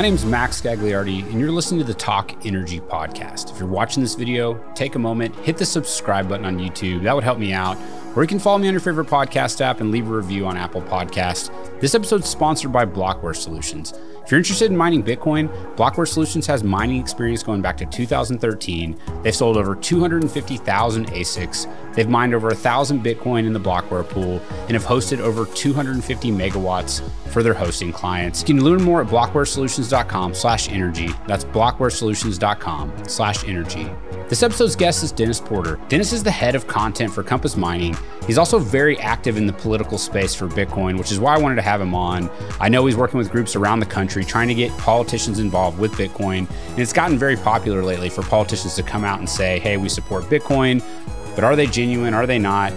My name is Max Gagliardi, and you're listening to the Talk Energy podcast. If you're watching this video, take a moment, hit the subscribe button on YouTube. That would help me out. Or you can follow me on your favorite podcast app and leave a review on Apple Podcasts. This episode is sponsored by Blockware Solutions. If you're interested in mining Bitcoin, Blockware Solutions has mining experience going back to 2013. They've sold over 250,000 ASICs. They've mined over 1,000 Bitcoin in the Blockware pool and have hosted over 250 megawatts for their hosting clients. You can learn more at blockwaresolutions.com/energy. That's blockwaresolutions.com/energy. This episode's guest is Dennis Porter. Dennis is the head of content for Compass Mining. He's also very active in the political space for Bitcoin, which is why I wanted to have him on. I know he's working with groups around the country trying to get politicians involved with Bitcoin, and it's gotten very popular lately for politicians to come out and say, hey, we support Bitcoin, but are they genuine? Are they not?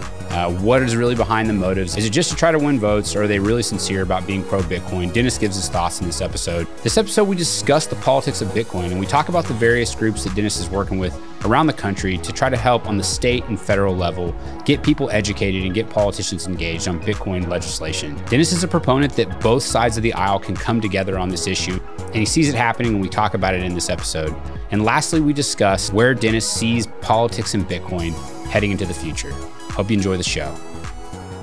What is really behind the motives? Is it just to try to win votes, or are they really sincere about being pro-Bitcoin? Dennis gives his thoughts in this episode. This episode, we discuss the politics of Bitcoin, and we talk about the various groups that Dennis is working with around the country to try to help on the state and federal level, get people educated and get politicians engaged on Bitcoin legislation. Dennis is a proponent that both sides of the aisle can come together on this issue, and he sees it happening, and we talk about it in this episode. And lastly, we discuss where Dennis sees politics and Bitcoin heading into the future. Hope you enjoy the show.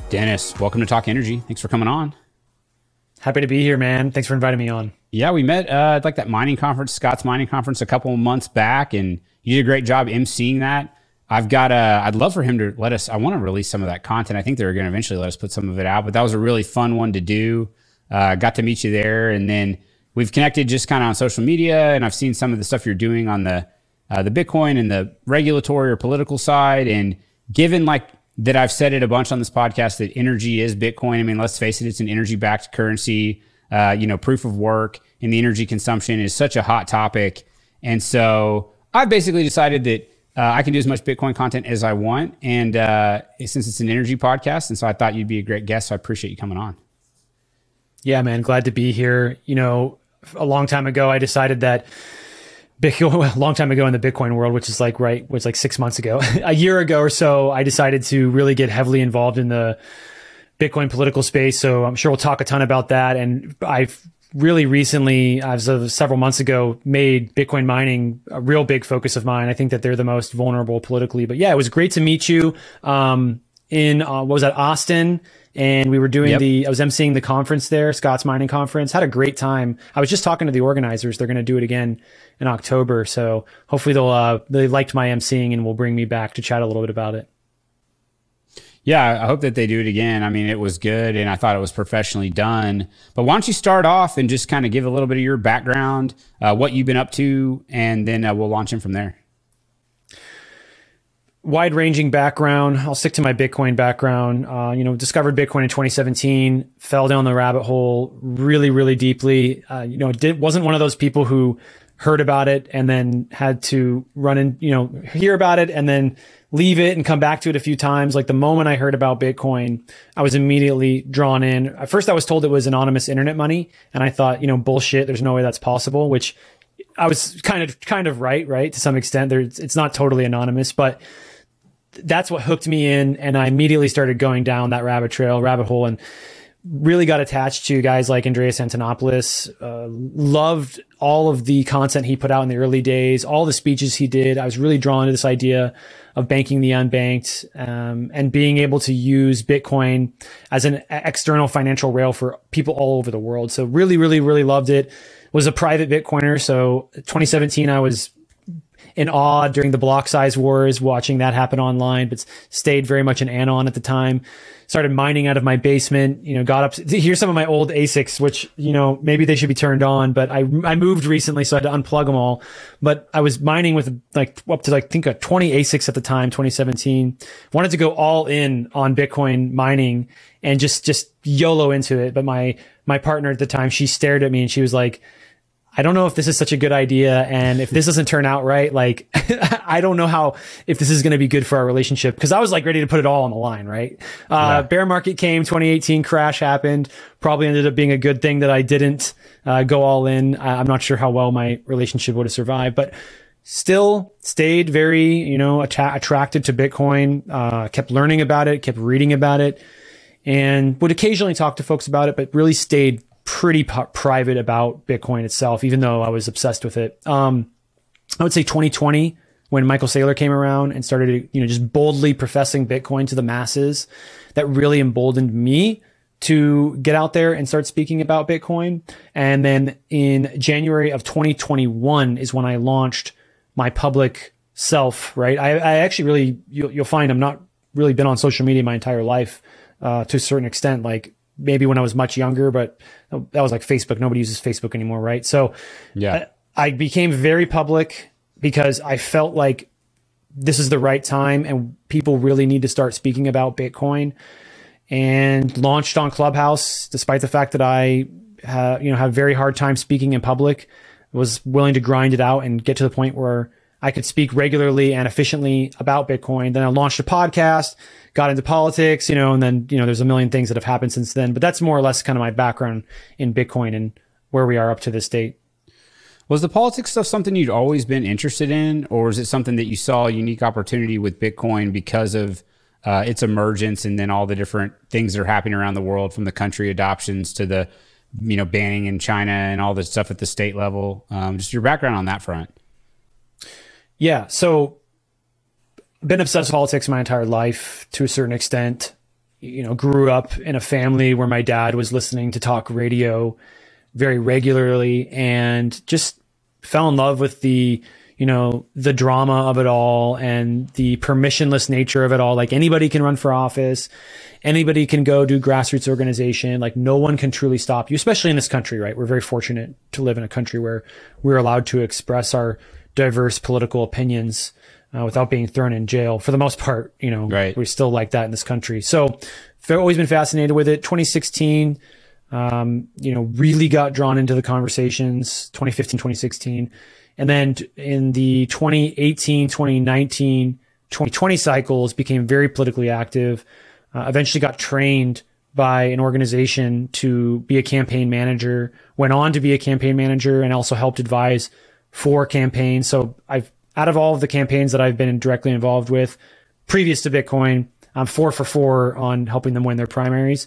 Dennis, welcome to Talk Energy. Thanks for coming on. Happy to be here, man. Thanks for inviting me on. Yeah, we met at like that mining conference, Scott's mining conference, a couple of months back, and you did a great job emceeing that. I'd love for him to let us, I want to release some of that content. I think they're going to eventually let us put some of it out, but that was a really fun one to do. Got to meet you there, and then we've connected just kind of on social media, and I've seen some of the stuff you're doing on the Bitcoin and the regulatory or political side. And given like that, I've said it a bunch on this podcast that energy is Bitcoin. I mean, let's face it, it's an energy-backed currency. Proof of work and the energy consumption is such a hot topic. And so I've basically decided that I can do as much Bitcoin content as I want. And since it's an energy podcast, and so I thought you'd be a great guest, so I appreciate you coming on. Yeah, man, glad to be here. You know, a long time ago, I decided that a long time ago in the Bitcoin world, which is like, was like 6 months ago, a year ago or so, I decided to really get heavily involved in the Bitcoin political space. So I'm sure we'll talk a ton about that. And I've really recently, as of several months ago, made Bitcoin mining a real big focus of mine. I think that they're the most vulnerable politically. But yeah, it was great to meet you in, what was that, Austin? And we were doing I was emceeing the conference there, Scott's Mining Conference. Had a great time. I was just talking to the organizers. They're going to do it again in October. So hopefully they liked my emceeing and will bring me back to chat a little bit about it. Yeah, I hope that they do it again. I mean, it was good, and I thought it was professionally done. But why don't you start off and just kind of give a little bit of your background, what you've been up to, and then we'll launch in from there. Wide-ranging background. I'll stick to my Bitcoin background. Discovered Bitcoin in 2017, fell down the rabbit hole really, really deeply. Wasn't one of those people who heard about it and then had to hear about it and then leave it and come back to it a few times. Like the moment I heard about Bitcoin, I was immediately drawn in. At first I was told it was anonymous internet money, and I thought, bullshit, there's no way that's possible, which I was kind of right to some extent. It's not totally anonymous, but that's what hooked me in. And I immediately started going down that rabbit hole, and really got attached to guys like Andreas Antonopoulos. Loved all of the content he put out in the early days, all the speeches he did. I was really drawn to this idea of banking the unbanked, and being able to use Bitcoin as an external financial rail for people all over the world. So really, really, really loved it. Was a private Bitcoiner. So 2017, I was in awe during the block size wars, watching that happen online, but stayed very much an anon at the time. Started mining out of my basement, got up to here's some of my old ASICs, which, maybe they should be turned on, but I moved recently, so I had to unplug them all. But I was mining with up to 20 ASICs at the time, 2017. Wanted to go all in on Bitcoin mining and just YOLO into it. But my partner at the time, she stared at me and she was like, I don't know if this is such a good idea. And if this doesn't turn out right, I don't know if this is going to be good for our relationship. Cause I was ready to put it all on the line, right? Bear market came, 2018 crash happened, probably ended up being a good thing that I didn't, go all in. I'm not sure how well my relationship would have survived, but still stayed very, attracted to Bitcoin, kept learning about it, kept reading about it, and would occasionally talk to folks about it, but really stayed pretty private about Bitcoin itself, even though I was obsessed with it. I would say 2020, when Michael Saylor came around and started, just boldly professing Bitcoin to the masses, that really emboldened me to get out there and start speaking about Bitcoin. And then in January of 2021 is when I launched my public self, right? I actually really, you'll find I'm not really been on social media my entire life, to a certain extent, like maybe when I was much younger, but that was like Facebook. Nobody uses Facebook anymore, right? So yeah, I became very public because I felt like this is the right time and people really need to start speaking about Bitcoin, and launched on Clubhouse, despite the fact that I had a very hard time speaking in public. Was willing to grind it out and get to the point where I could speak regularly and efficiently about Bitcoin. Then I launched a podcast, got into politics, and then, there's a million things that have happened since then, but that's more or less kind of my background in Bitcoin and where we are up to this date. Was the politics stuff something you'd always been interested in, or is it something that you saw a unique opportunity with Bitcoin because of its emergence and then all the different things that are happening around the world, from the country adoptions to the, banning in China and all this stuff at the state level? Just your background on that front. Yeah. So been obsessed with politics my entire life to a certain extent. Grew up in a family where my dad was listening to talk radio very regularly, and just fell in love with the drama of it all and the permissionless nature of it all. Like, anybody can run for office. Anybody can go do grassroots organization. Like, no one can truly stop you, especially in this country, right? We're very fortunate to live in a country where we're allowed to express our diverse political opinions without being thrown in jail for the most part. Right. We're still like that in this country. So I've always been fascinated with it. 2016, really got drawn into the conversations, 2015, 2016. And then in the 2018, 2019, 2020 cycles, became very politically active. Eventually got trained by an organization to be a campaign manager, went on to be a campaign manager, and also helped advise 4 campaigns. So out of all of the campaigns that I've been directly involved with previous to Bitcoin, I'm 4 for 4 on helping them win their primaries.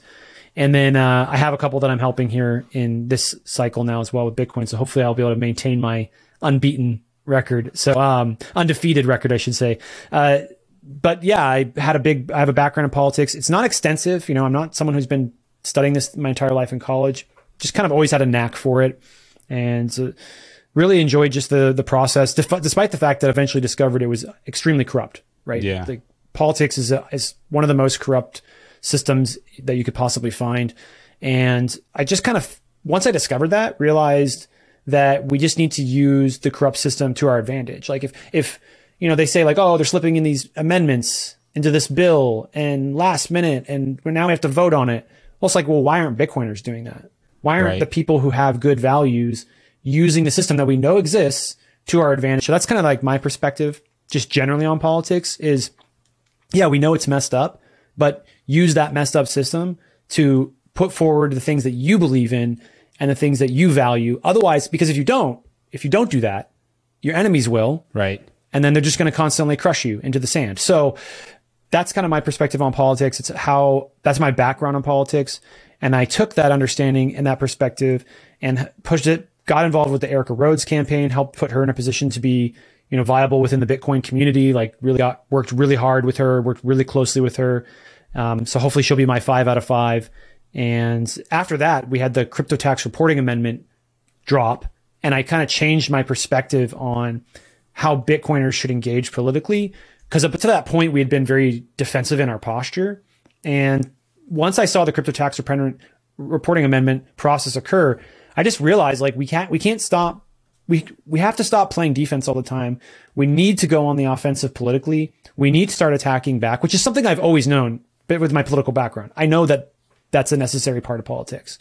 And then I have a couple that I'm helping here in this cycle now as well with Bitcoin. So hopefully I'll be able to maintain my unbeaten record. So undefeated record, I should say. But yeah, I have a background in politics. It's not extensive. I'm not someone who's been studying this my entire life in college. Just kind of always had a knack for it, and really enjoyed just the process, despite the fact that I eventually discovered it was extremely corrupt, right? Yeah. Politics is one of the most corrupt systems that you could possibly find. And I just kind of, once I discovered that, realized that we just need to use the corrupt system to our advantage. Like if they say like, oh, they're slipping in these amendments into this bill and last minute, and now we have to vote on it. Well, it's like, well, why aren't Bitcoiners doing that? Why aren't the people who have good values using the system that we know exists to our advantage? So that's kind of like my perspective, just generally on politics is, yeah, we know it's messed up, but use that messed up system to put forward the things that you believe in and the things that you value. Otherwise, because if you don't do that, your enemies will. Right. And then they're just going to constantly crush you into the sand. So that's kind of my perspective on politics. That's my background on politics. And I took that understanding and that perspective and pushed it, got involved with the Erica Rhodes campaign, helped put her in a position to be, viable within the Bitcoin community, like worked really hard with her, worked really closely with her. So hopefully she'll be my 5 out of 5. And after that, we had the crypto tax reporting amendment drop. And I kind of changed my perspective on how Bitcoiners should engage politically. Because up to that point, we had been very defensive in our posture. And once I saw the crypto tax reporting amendment process occur, I just realized like we can't stop. We have to stop playing defense all the time. We need to go on the offensive politically. We need to start attacking back, which is something I've always known, but with my political background. I know that that's a necessary part of politics.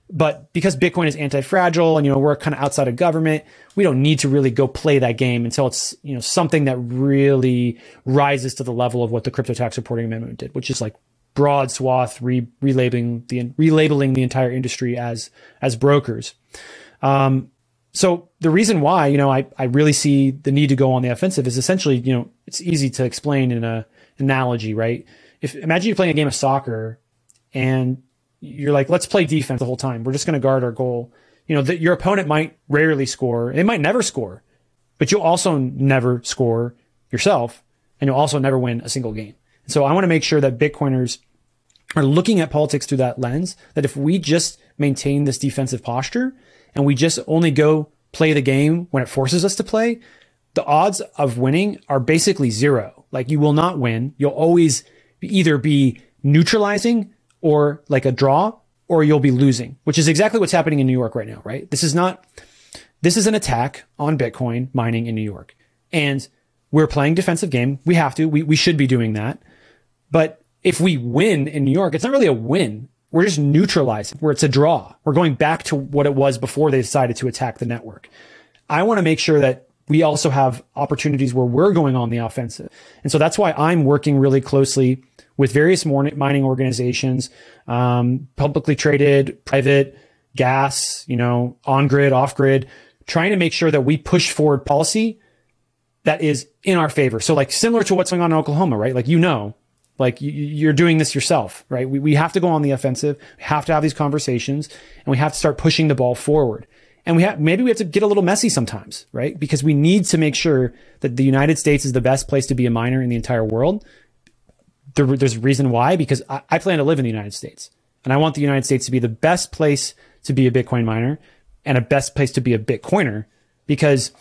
But because Bitcoin is anti-fragile and, we're kind of outside of government, we don't need to really go play that game until it's, something that really rises to the level of what the crypto tax reporting amendment did, which is like broad swath relabeling the entire industry as brokers. So the reason why, I really see the need to go on the offensive is essentially, it's easy to explain in an analogy, right? Imagine you're playing a game of soccer and you're like, let's play defense the whole time. We're just going to guard our goal. You know, your opponent might rarely score. They might never score, but you'll also never score yourself, and you'll also never win a single game. So I want to make sure that Bitcoiners are looking at politics through that lens, that if we just maintain this defensive posture and we just only go play the game when it forces us to play, the odds of winning are basically zero. Like, you will not win. You'll always either be neutralizing or like a draw, or you'll be losing, which is exactly what's happening in New York right now, right? This is an attack on Bitcoin mining in New York. And we're playing defensive game. We have to, we should be doing that. But if we win in New York, it's not really a win. We're just neutralizing, where it's a draw. We're going back to what it was before they decided to attack the network. I want to make sure that we also have opportunities where we're going on the offensive. And so that's why I'm working really closely with various mining organizations, publicly traded, private, gas, on grid, off grid, trying to make sure that we push forward policy that is in our favor. So like similar to what's going on in Oklahoma, right? Like, like you're doing this yourself, right? We have to go on the offensive. We have to have these conversations, and we have to start pushing the ball forward. And maybe we have to get a little messy sometimes, right? Because we need to make sure that the United States is the best place to be a miner in the entire world. There's a reason why, because I plan to live in the United States, and I want the United States to be the best place to be a Bitcoin miner and a best place to be a Bitcoiner, because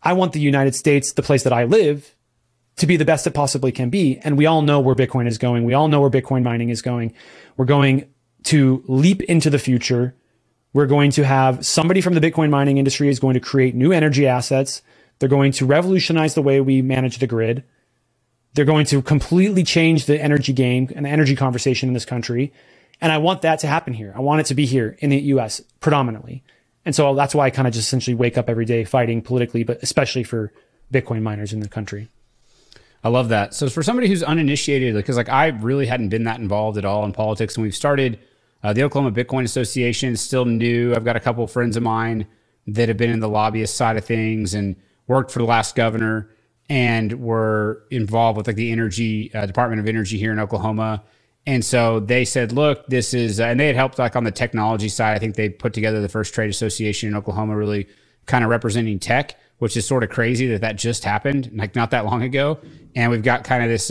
I want the United States, the place that I live, to be the best it possibly can be. And we all know where Bitcoin is going. We all know where Bitcoin mining is going. We're going to leap into the future. We're going to have somebody from the Bitcoin mining industry is going to create new energy assets. They're going to revolutionize the way we manage the grid. They're going to completely change the energy game and the energy conversation in this country. And I want that to happen here. I want it to be here in the US predominantly. And so that's why I kind of just essentially wake up every day fighting politically, but especially for Bitcoin miners in the country. I love that. So for somebody who's uninitiated, because like I really hadn't been that involved at all in politics, and we've started the Oklahoma Bitcoin Association is still new. I've got a couple of friends of mine that have been in the lobbyist side of things and worked for the last governor, and were involved with like the energy Department of Energy here in Oklahoma. And so they said, look, this is, and they had helped like on the technology side. I think they put together the first trade association in Oklahoma, really kind of representing tech, which is sort of crazy that just happened like not that long ago. And we've got kind of this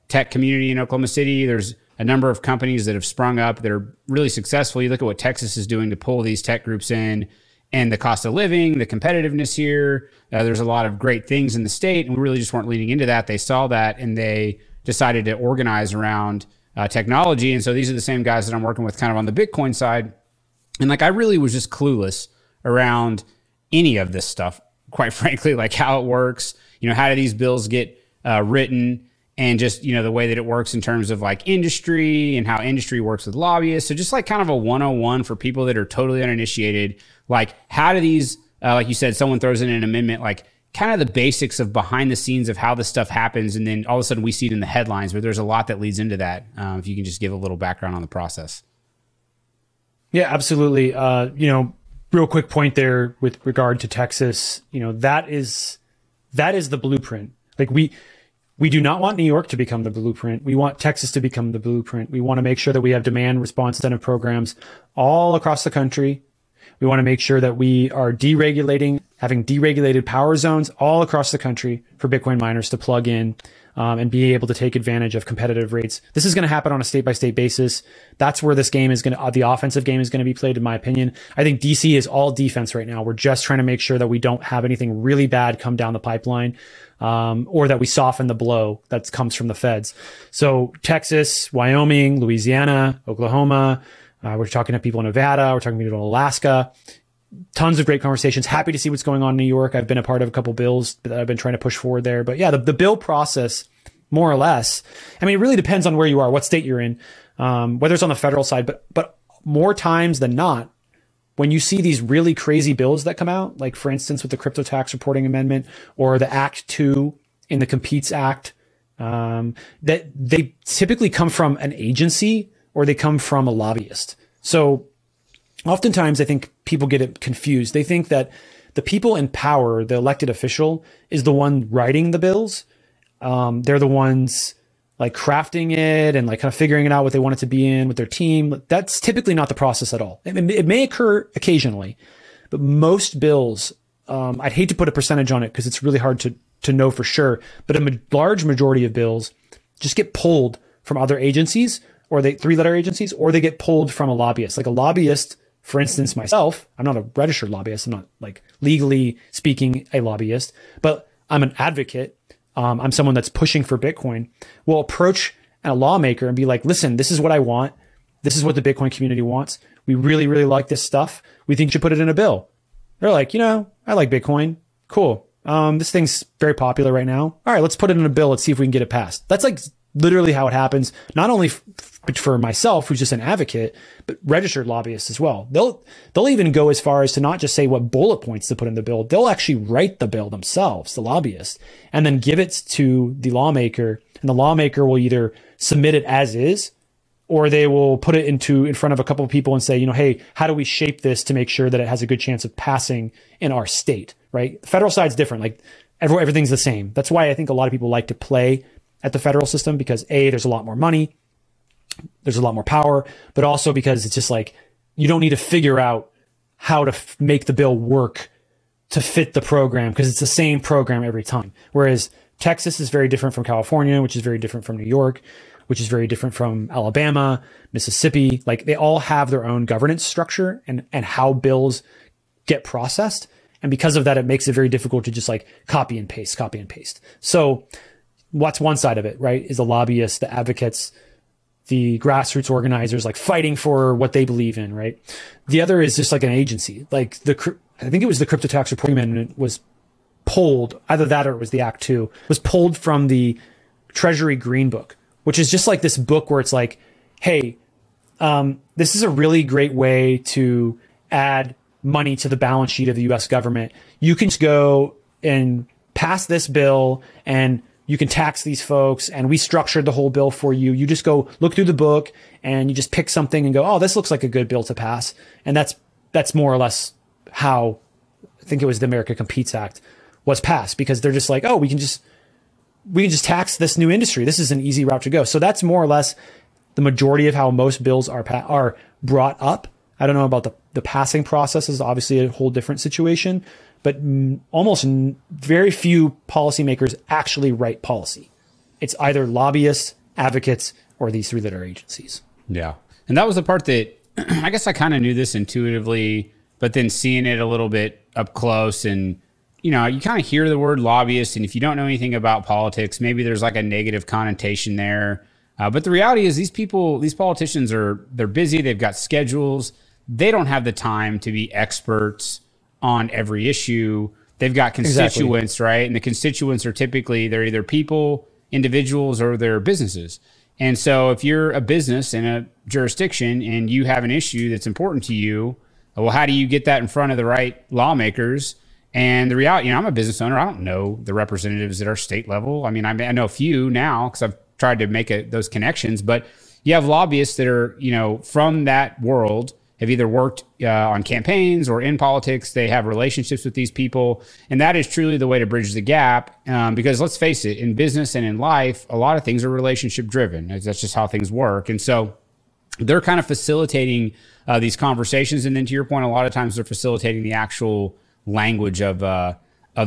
tech community in Oklahoma City. There's a number of companies that have sprung up that are really successful. You look at what Texas is doing to pull these tech groups in, and the cost of living, the competitiveness here. There's a lot of great things in the state, and we really just weren't leaning into that. They saw that, and they decided to organize around technology. And so these are the same guys that I'm working with kind of on the Bitcoin side. And like, I really was just clueless around any of this stuff, quite frankly, like how it works, how do these bills get written, and just, the way that it works in terms of like industry and how industry works with lobbyists. So just like kind of a 101 for people that are totally uninitiated, like how do these, like you said, someone throws in an amendment, like kind of the basics of behind the scenes of how this stuff happens. And then all of a sudden we see it in the headlines, but there's a lot that leads into that. If you can just give a little background on the process. Yeah, absolutely. Real quick point there with regard to Texas, that is the blueprint. Like we do not want New York to become the blueprint. We want Texas to become the blueprint. We want to make sure that we have demand response incentive programs all across the country. We want to make sure that we are having deregulated power zones all across the country for Bitcoin miners to plug in and be able to take advantage of competitive rates. This is going to happen on a state-by-state basis. That's where this game is the offensive game is going to be played, in my opinion. I think DC is all defense right now. We're just trying to make sure that we don't have anything really bad come down the pipeline, or that we soften the blow that comes from the feds. So Texas, Wyoming, Louisiana, Oklahoma, we're talking to people in Nevada, we're talking to people in Alaska. Tons of great conversations. Happy to see what's going on in New York. I've been a part of a couple bills that I've been trying to push forward there. But yeah, the bill process, more or less, I mean, it really depends on where you are, what state you're in, whether it's on the federal side. But more times than not, when you see these really crazy bills that come out, like for instance with the crypto tax reporting amendment or the Act 2 in the Competes Act, that they typically come from an agency or they come from a lobbyist. So oftentimes I think people get it confused. They think that the people in power, the elected official, is the one writing the bills. They're the ones like crafting it and like kind of figuring it out what they want it to be in with their team. That's typically not the process at all. It may occur occasionally, but most bills, I'd hate to put a percentage on it because it's really hard to know for sure, but a large majority of bills just get pulled from other agencies, or they 3-letter agencies, or they get pulled from a lobbyist. Like a lobbyist, for instance, myself, I'm not a registered lobbyist. I'm not like legally speaking a lobbyist, but I'm an advocate. I'm someone that's pushing for Bitcoin. Will approach a lawmaker and be like, listen, this is what I want. This is what the Bitcoin community wants. We really, really like this stuff. We think you should put it in a bill. They're like, I like Bitcoin. Cool. This thing's very popular right now. All right, let's put it in a bill. Let's see if we can get it passed. That's like literally how it happens. Not only for myself, who's just an advocate, but registered lobbyists as well. They'll even go as far as to not just say what bullet points to put in the bill. They'll actually write the bill themselves, the lobbyists, and then give it to the lawmaker. And the lawmaker will either submit it as is, or they will put it in front of a couple of people and say, hey, how do we shape this to make sure that it has a good chance of passing in our state, right? The federal side's different. Like everything's the same. That's why I think a lot of people like to play at the federal system, because there's a lot more money, there's a lot more power, but also because it's just like, you don't need to figure out how to make the bill work to fit the program, because it's the same program every time. Whereas Texas is very different from California, which is very different from New York, which is very different from Alabama, Mississippi. Like they all have their own governance structure and how bills get processed. And because of that, it makes it very difficult to just like copy and paste. So what's one side of it, right? Is the lobbyists, the advocates, the grassroots organizers, like fighting for what they believe in, right? The other is just like an agency. Like I think it was the Crypto Tax Reporting Amendment was pulled, either that or it was the Act 2, was pulled from the Treasury Green Book, which is just like this book where it's like, hey, this is a really great way to add money to the balance sheet of the US government. You can just go and pass this bill and you can tax these folks, and we structured the whole bill for you. You just go look through the book and you just pick something and go, oh, this looks like a good bill to pass. And that's more or less how I think it was the America Competes Act was passed, because they're just like, oh, we can just tax this new industry. This is an easy route to go. So that's more or less the majority of how most bills are brought up. I don't know about the passing process is obviously a whole different situation, but almost very few policymakers actually write policy. It's either lobbyists, advocates, or these 3-letter agencies. Yeah. And that was the part that I guess I kind of knew this intuitively, but then seeing it a little bit up close, and you kind of hear the word lobbyist, and if you don't know anything about politics, maybe there's like a negative connotation there. But the reality is these politicians they're busy. They've got schedules. They don't have the time to be experts on every issue. They've got constituents, exactly. Right? And the constituents are typically, they're either people, individuals, or they're businesses. And so if you're a business in a jurisdiction and you have an issue that's important to you, well, how do you get that in front of the right lawmakers? And the reality, I'm a business owner. I don't know the representatives at our state level. I mean, I know a few now because I've tried to make those connections, but you have lobbyists that are, from that world, have either worked on campaigns or in politics. They have relationships with these people. And that is truly the way to bridge the gap. Because let's face it, in business and in life, a lot of things are relationship driven. That's just how things work. And so they're kind of facilitating these conversations. And then to your point, a lot of times they're facilitating the actual language of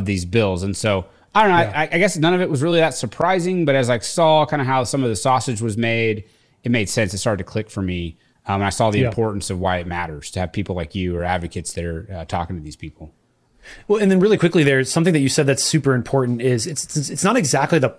these bills. And so I don't know, yeah. I guess none of it was really that surprising, but as I saw kind of how some of the sausage was made, it made sense. It started to click for me. And I saw the importance of why it matters to have people like you or advocates that are talking to these people. Well, and then really quickly, there's something that you said that's super important is it's not exactly the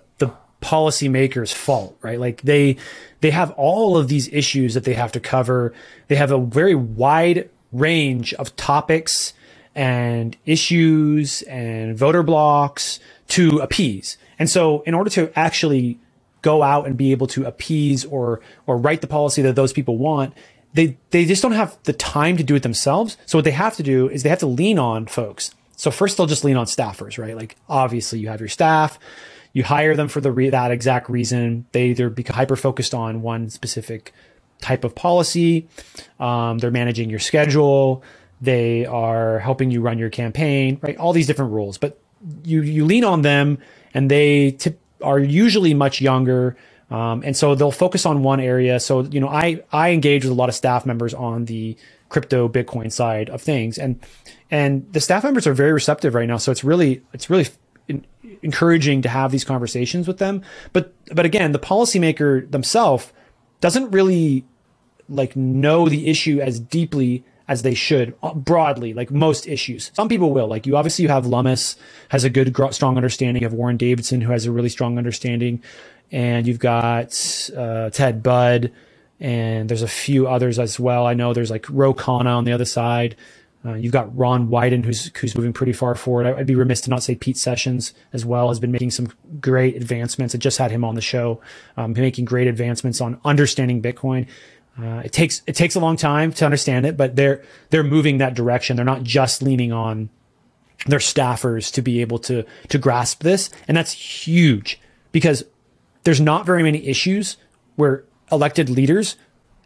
policymaker's fault, right? Like they have all of these issues that they have to cover. They have a very wide range of topics and issues and voter blocks to appease. And so in order to actually go out and be able to appease or write the policy that those people want, they just don't have the time to do it themselves. So what they have to do is they have to lean on folks. So first they'll just lean on staffers, right? Like obviously you have your staff, you hire them for that exact reason. They either become hyper focused on one specific type of policy. They're managing your schedule. They are helping you run your campaign, right? All these different roles, but you lean on them, and they are usually much younger. And so they'll focus on one area. So, you know, I engage with a lot of staff members on the crypto Bitcoin side of things, and the staff members are very receptive right now. So it's really encouraging to have these conversations with them. But again, the policymaker themselves doesn't really like know the issue as deeply as they should broadly, like most issues. Some people will, like you have Lummis has a good, strong understanding. You have Warren Davidson, who has a really strong understanding. And you've got Ted Budd, and there's a few others as well. I know there's like Ro Khanna on the other side. You've got Ron Wyden, who's moving pretty far forward. I'd be remiss to not say Pete Sessions as well has been making some great advancements. I just had him on the show, making great advancements on understanding Bitcoin. It takes a long time to understand it, but they're moving that direction. They're not just leaning on their staffers to be able to grasp this, and that's huge because there's not very many issues where elected leaders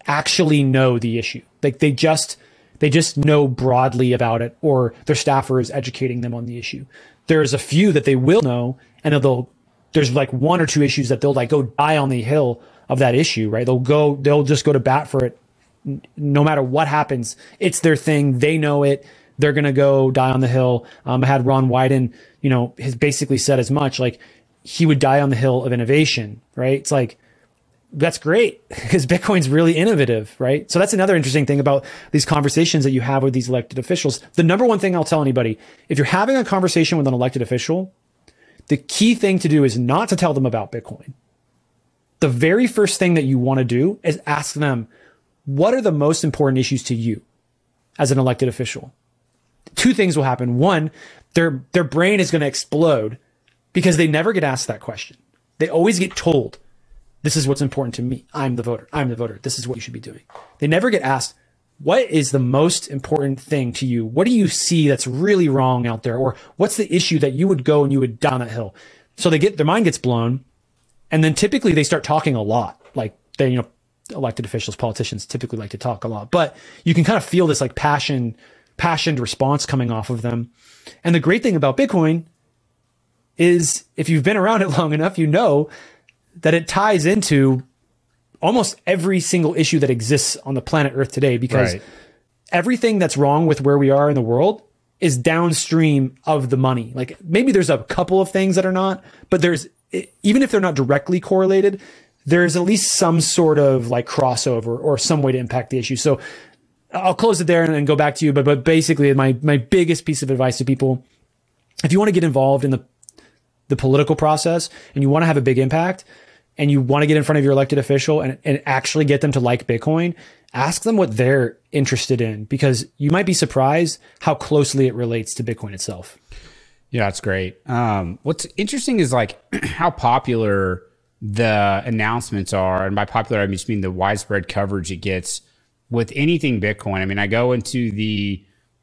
actually know the issue. Like they just know broadly about it, or their staffer is educating them on the issue. There's a few that they will know, and there's like one or two issues that they'll like go die on the hill of that issue, right? They'll just go to bat for it no matter what happens. It's their thing. They know it. They're going to go die on the hill. I had Ron Wyden, you know, has basically said as much, like he would die on the hill of innovation, right? It's like, that's great because Bitcoin's really innovative, right? So that's another interesting thing about these conversations that you have with these elected officials. The number one thing I'll tell anybody, if you're having a conversation with an elected official, the key thing to do is not to tell them about Bitcoin. The very first thing that you want to do is ask them, what are the most important issues to you as an elected official? Two things will happen. One, their brain is going to explode because they never get asked that question. They always get told, this is what's important to me. I'm the voter. I'm the voter. This is what you should be doing. They never get asked, what is the most important thing to you? What do you see that's really wrong out there? Or what's the issue that you would go and you would down that hill? So their mind gets blown. And then typically they start talking a lot. Like they, you know, elected officials, politicians typically like to talk a lot, but you can kind of feel this like passioned response coming off of them. And the great thing about Bitcoin is if you've been around it long enough, you know that it ties into almost every single issue that exists on the planet Earth today, because everything that's wrong with where we are in the world is downstream of the money. Like maybe there's a couple of things that are not, but even if they're not directly correlated, there's at least some sort of like crossover or some way to impact the issue. So I'll close it there and then go back to you. But basically my biggest piece of advice to people, if you want to get involved in the political process and you want to have a big impact and you want to get in front of your elected official and actually get them to like Bitcoin, ask them what they're interested in, because you might be surprised how closely it relates to Bitcoin itself. Yeah, that's great. What's interesting is like how popular the announcements are. And by popular, I just mean the widespread coverage it gets with anything Bitcoin. I mean, I go into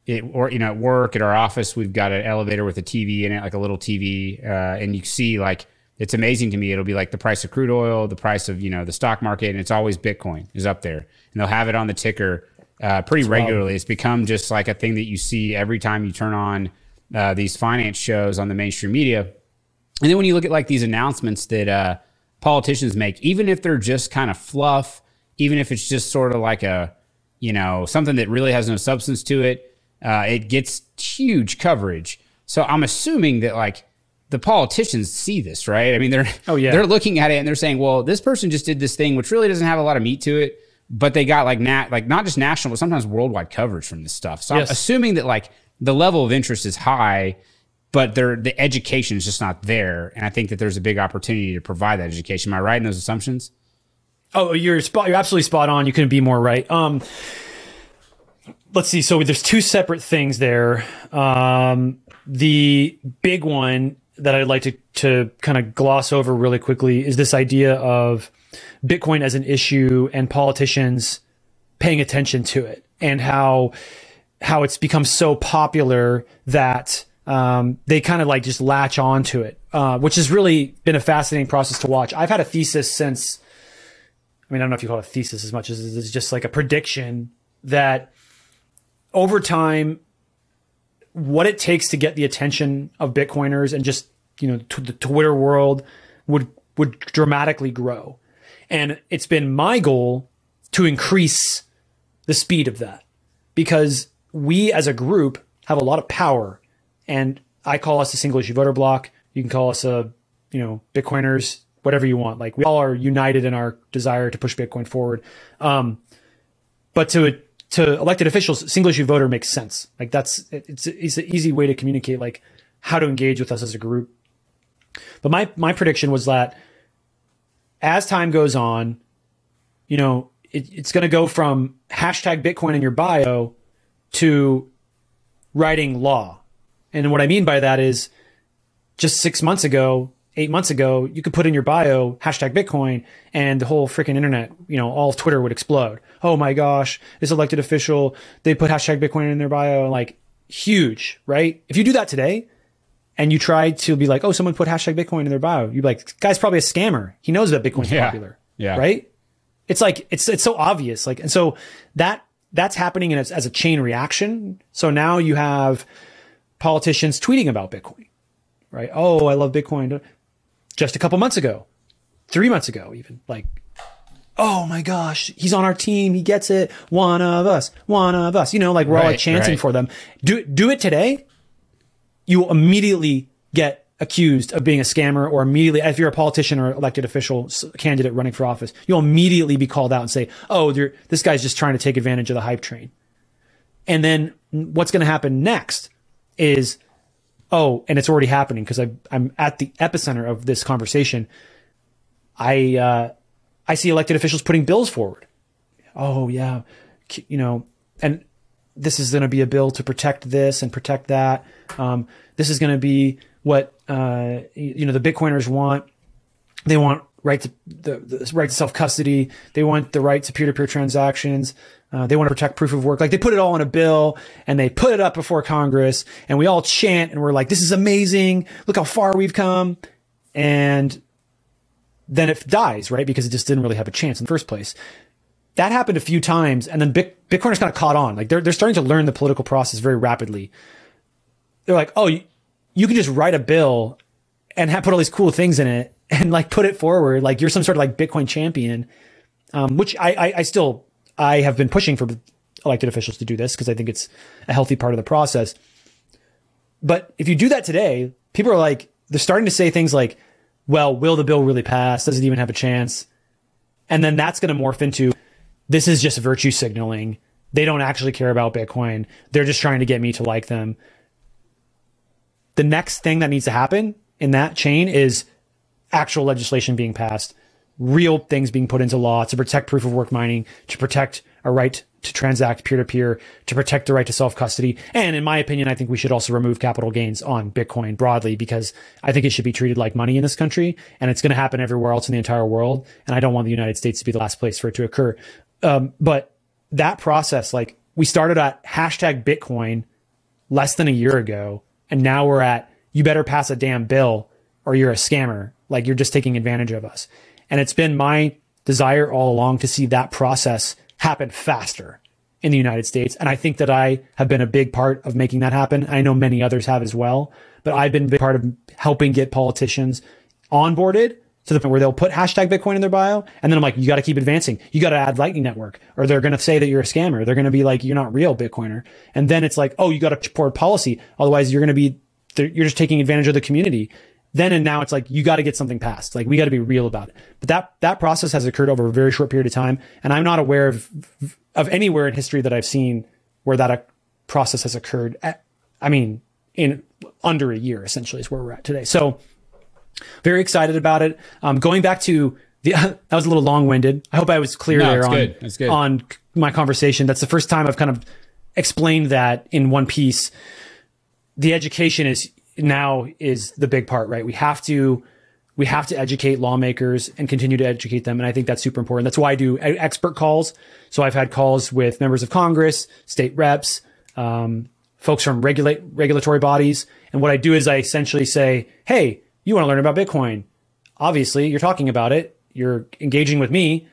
at work, at our office, we've got an elevator with a TV in it, like a little TV. And you see like, it's amazing to me. It'll be like the price of crude oil, the price of, the stock market, and it's always Bitcoin is up there. And they'll have it on the ticker pretty regularly. Wild. It's become just like a thing that you see every time you turn on these finance shows on the mainstream media. And then when you look at like these announcements that politicians make, even if they're just kind of fluff, even if it's just sort of like something that really has no substance to it, it gets huge coverage. So I'm assuming that like the politicians see this, right? I mean, they're looking at it and they're saying, well, this person just did this thing, which really doesn't have a lot of meat to it, but they got like not just national, but sometimes worldwide coverage from this stuff. So yes. I'm assuming that like the level of interest is high, but the education is just not there. And I think that there's a big opportunity to provide that education. Am I right in those assumptions? Oh, you're absolutely spot on. You couldn't be more right. Let's see. So there's two separate things there. The big one that I'd like to kind of gloss over really quickly is this idea of Bitcoin as an issue and politicians paying attention to it, and how it's become so popular that they kind of like just latch on to it, which has really been a fascinating process to watch. I've had a thesis since, I don't know if you call it a thesis as much as it's just like a prediction that over time, what it takes to get the attention of Bitcoiners and just, the Twitter world would dramatically grow. And it's been my goal to increase the speed of that, because we as a group have a lot of power. And I call us a single issue voter block. You can call us Bitcoiners, whatever you want. Like, we all are united in our desire to push Bitcoin forward. But to elected officials, single issue voter makes sense. Like, it's an easy way to communicate like how to engage with us as a group. But my prediction was that as time goes on, it's going to go from hashtag Bitcoin in your bio to writing law. And what I mean by that is, just 6 months ago, 8 months ago, you could put in your bio hashtag Bitcoin and the whole freaking internet, all of Twitter would explode. Oh my gosh, this elected official, they put hashtag Bitcoin in their bio, like, huge, right? If you do that today and you try to be like, oh, someone put hashtag Bitcoin in their bio, you'd be like, guy's probably a scammer. He knows that Bitcoin's popular, right? It's like, it's so obvious. Like, and so that's happening as a chain reaction. So now you have politicians tweeting about Bitcoin, right? Oh, I love Bitcoin. Just a couple months ago, 3 months ago, even, like, oh my gosh, he's on our team. He gets it. One of us, like, we're all like chanting for them. Do it today. You will immediately get accused of being a scammer, or immediately, if you're a politician or elected official candidate running for office, you'll immediately be called out and say, oh, this guy's just trying to take advantage of the hype train. And then what's going to happen next is, oh, and it's already happening because I'm at the epicenter of this conversation. I see elected officials putting bills forward. Oh yeah, and this is going to be a bill to protect this and protect that. This is going to be what the Bitcoiners want. They want the right to self-custody. They want the right to peer-to-peer transactions. They want to protect proof of work. Like, they put it all in a bill and they put it up before Congress, and we all chant and we're like, this is amazing. Look how far we've come. And then it dies, right? Because it just didn't really have a chance in the first place. That happened a few times. And then Bitcoiners kind of caught on. Like, they're starting to learn the political process very rapidly. They're like, oh, you can just write a bill and put all these cool things in it and like put it forward. Like, you're some sort of like Bitcoin champion, which I have been pushing for elected officials to do this because I think it's a healthy part of the process. But if you do that today, people are like, they're starting to say things like, well, will the bill really pass? Does it even have a chance? And then that's going to morph into, this is just virtue signaling. They don't actually care about Bitcoin. They're just trying to get me to like them. The next thing that needs to happen in that chain is actual legislation being passed, real things being put into law to protect proof of work mining, to protect a right to transact peer-to-peer, to protect the right to self-custody. And in my opinion, I think we should also remove capital gains on Bitcoin broadly, because I think it should be treated like money in this country, and it's going to happen everywhere else in the entire world. And I don't want the United States to be the last place for it to occur. But that process, like, we started at hashtag Bitcoin less than a year ago, and now we're at, you better pass a damn bill or you're a scammer. Like, you're just taking advantage of us. And it's been my desire all along to see that process happen faster in the United States. And I think that I have been a big part of making that happen. I know many others have as well, but I've been a big part of helping get politicians onboarded to the point where they'll put hashtag Bitcoin in their bio. And then I'm like, you got to keep advancing. You got to add Lightning Network, or they're going to say that you're a scammer. They're going to be like, you're not real Bitcoiner. And then it's like, oh, you got to support policy. Otherwise you're just taking advantage of the community. Then and now it's like, you got to get something passed. Like, we got to be real about it. But that process has occurred over a very short period of time. And I'm not aware of anywhere in history that I've seen where that process has occurred. In under a year, essentially, is where we're at today. So very excited about it. Going back to that was a little long-winded. I hope I was clear on my conversation. That's the first time I've kind of explained that in one piece. The education is the big part, right? We have to educate lawmakers and continue to educate them. And I think that's super important. That's why I do expert calls. So I've had calls with members of Congress, state reps, folks from regulatory bodies. And what I do is I essentially say, hey, you want to learn about Bitcoin? Obviously, you're talking about it. You're engaging with me.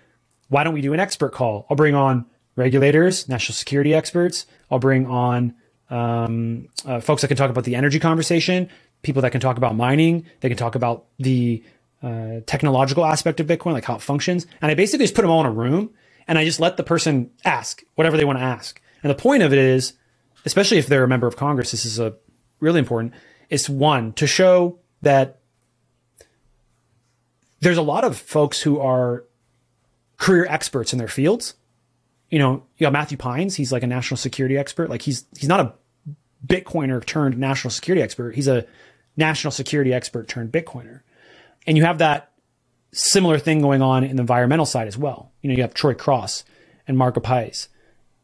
Why don't we do an expert call? I'll bring on regulators, national security experts. I'll bring on folks that can talk about the energy conversation, people that can talk about mining. They can talk about the technological aspect of Bitcoin, like how it functions. And I basically just put them all in a room and I just let the person ask whatever they want to ask. And the point of it is, especially if they're a member of Congress, this is really important, is one, to show that there's a lot of folks who are career experts in their fields. You know, you got Matthew Pines. He's like a national security expert. Like he's not a Bitcoiner turned national security expert. He's a national security expert turned Bitcoiner. And you have that similar thing going on in the environmental side as well. You know, you have Troy Cross and Marco Pais.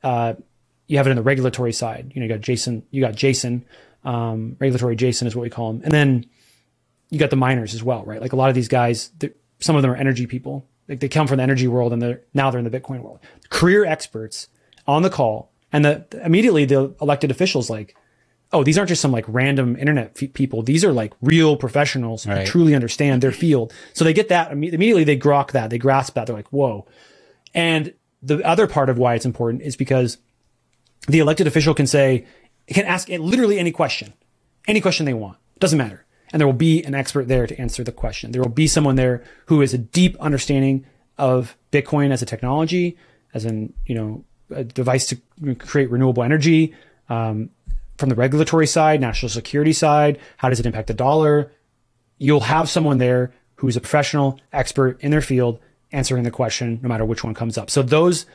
You have it in the regulatory side. You know, you got Jason, regulatory Jason is what we call him. And then you got the miners as well, right? Like a lot of these guys, some of them are energy people. Like they come from the energy world and now they're in the Bitcoin world. Career experts on the call. And immediately the elected officials like, oh, these aren't just some like random internet people. These are like real professionals who truly understand their field. So they get that immediately. They grok that. They grasp that. They're like, whoa. And the other part of why it's important is because the elected official can ask literally any question they want. Doesn't matter. And there will be an expert there to answer the question. There will be someone there who has a deep understanding of Bitcoin as a technology, as a device to create renewable energy, from the regulatory side, national security side. How does it impact the dollar? You'll have someone there who's a professional expert in their field answering the question, no matter which one comes up. So those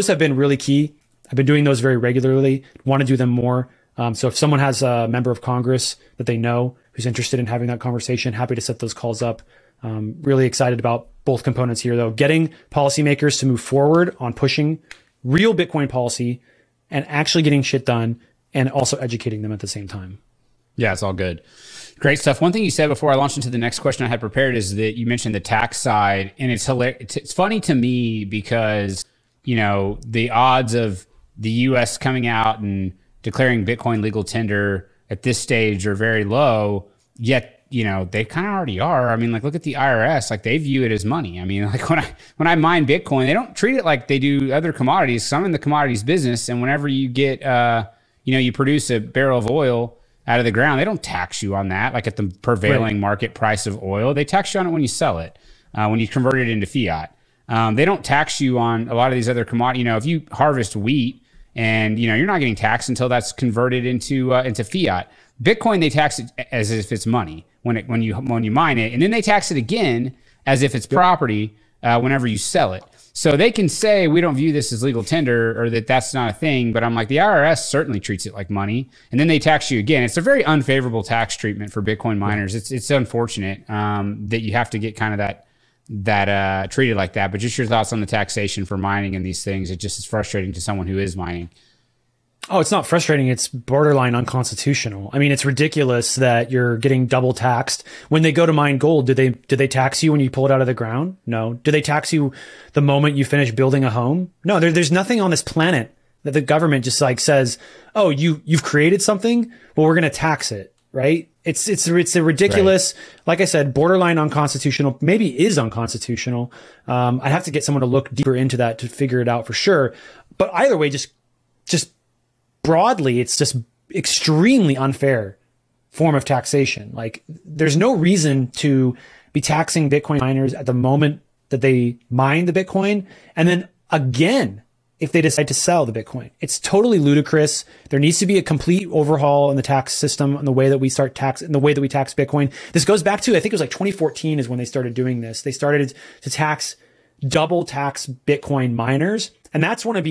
have been really key. I've been doing those very regularly, want to do them more. So if someone has a member of Congress that they know who's interested in having that conversation, happy to set those calls up. Really excited about both components here, though. Getting policymakers to move forward on pushing real Bitcoin policy and actually getting shit done, and also educating them at the same time. Yeah, it's all good. Great stuff. One thing you said before I launched into the next question I had prepared is that you mentioned the tax side, and it's hilarious. It's funny to me because, you know, the odds of the U.S. coming out and declaring Bitcoin legal tender at this stage are very low, yet, you know, they kind of already are. I mean, like, look at the IRS. Like, they view it as money. I mean, like, when I mine Bitcoin, they don't treat it like they do other commodities. So I'm in the commodities business, and whenever you get, you produce a barrel of oil out of the ground, they don't tax you on that, like at the prevailing market price of oil. They tax you on it when you sell it, when you convert it into fiat. They don't tax you on a lot of these other commodities. You know, if you harvest wheat and, you know, you're not getting taxed until that's converted into fiat. Bitcoin, they tax it as if it's money when you mine it, and then they tax it again as if it's property whenever you sell it. So they can say, we don't view this as legal tender, or that's not a thing. But I'm like, the IRS certainly treats it like money. And then they tax you again. It's a very unfavorable tax treatment for Bitcoin miners. It's unfortunate that you have to get kind of that treated like that. But just your thoughts on the taxation for mining and these things. It just is frustrating to someone who is mining. Oh, it's not frustrating. It's borderline unconstitutional. I mean, it's ridiculous that you're getting double taxed. When they go to mine gold, do they tax you when you pull it out of the ground? No. Do they tax you the moment you finish building a home? No, there's nothing on this planet that the government just like says, oh, you've created something. Well, we're going to tax it. Right. It's a ridiculous, like I said, borderline unconstitutional, maybe is unconstitutional. I'd have to get someone to look deeper into that to figure it out for sure. But either way, just broadly, it's just extremely unfair form of taxation. Like, there's no reason to be taxing Bitcoin miners at the moment that they mine the Bitcoin, and then again if they decide to sell the Bitcoin. It's totally ludicrous. There needs to be a complete overhaul in the tax system and the way that we tax Bitcoin. This goes back to, I think it was like 2014 is when they started doing this. They started to double tax Bitcoin miners. And that's one of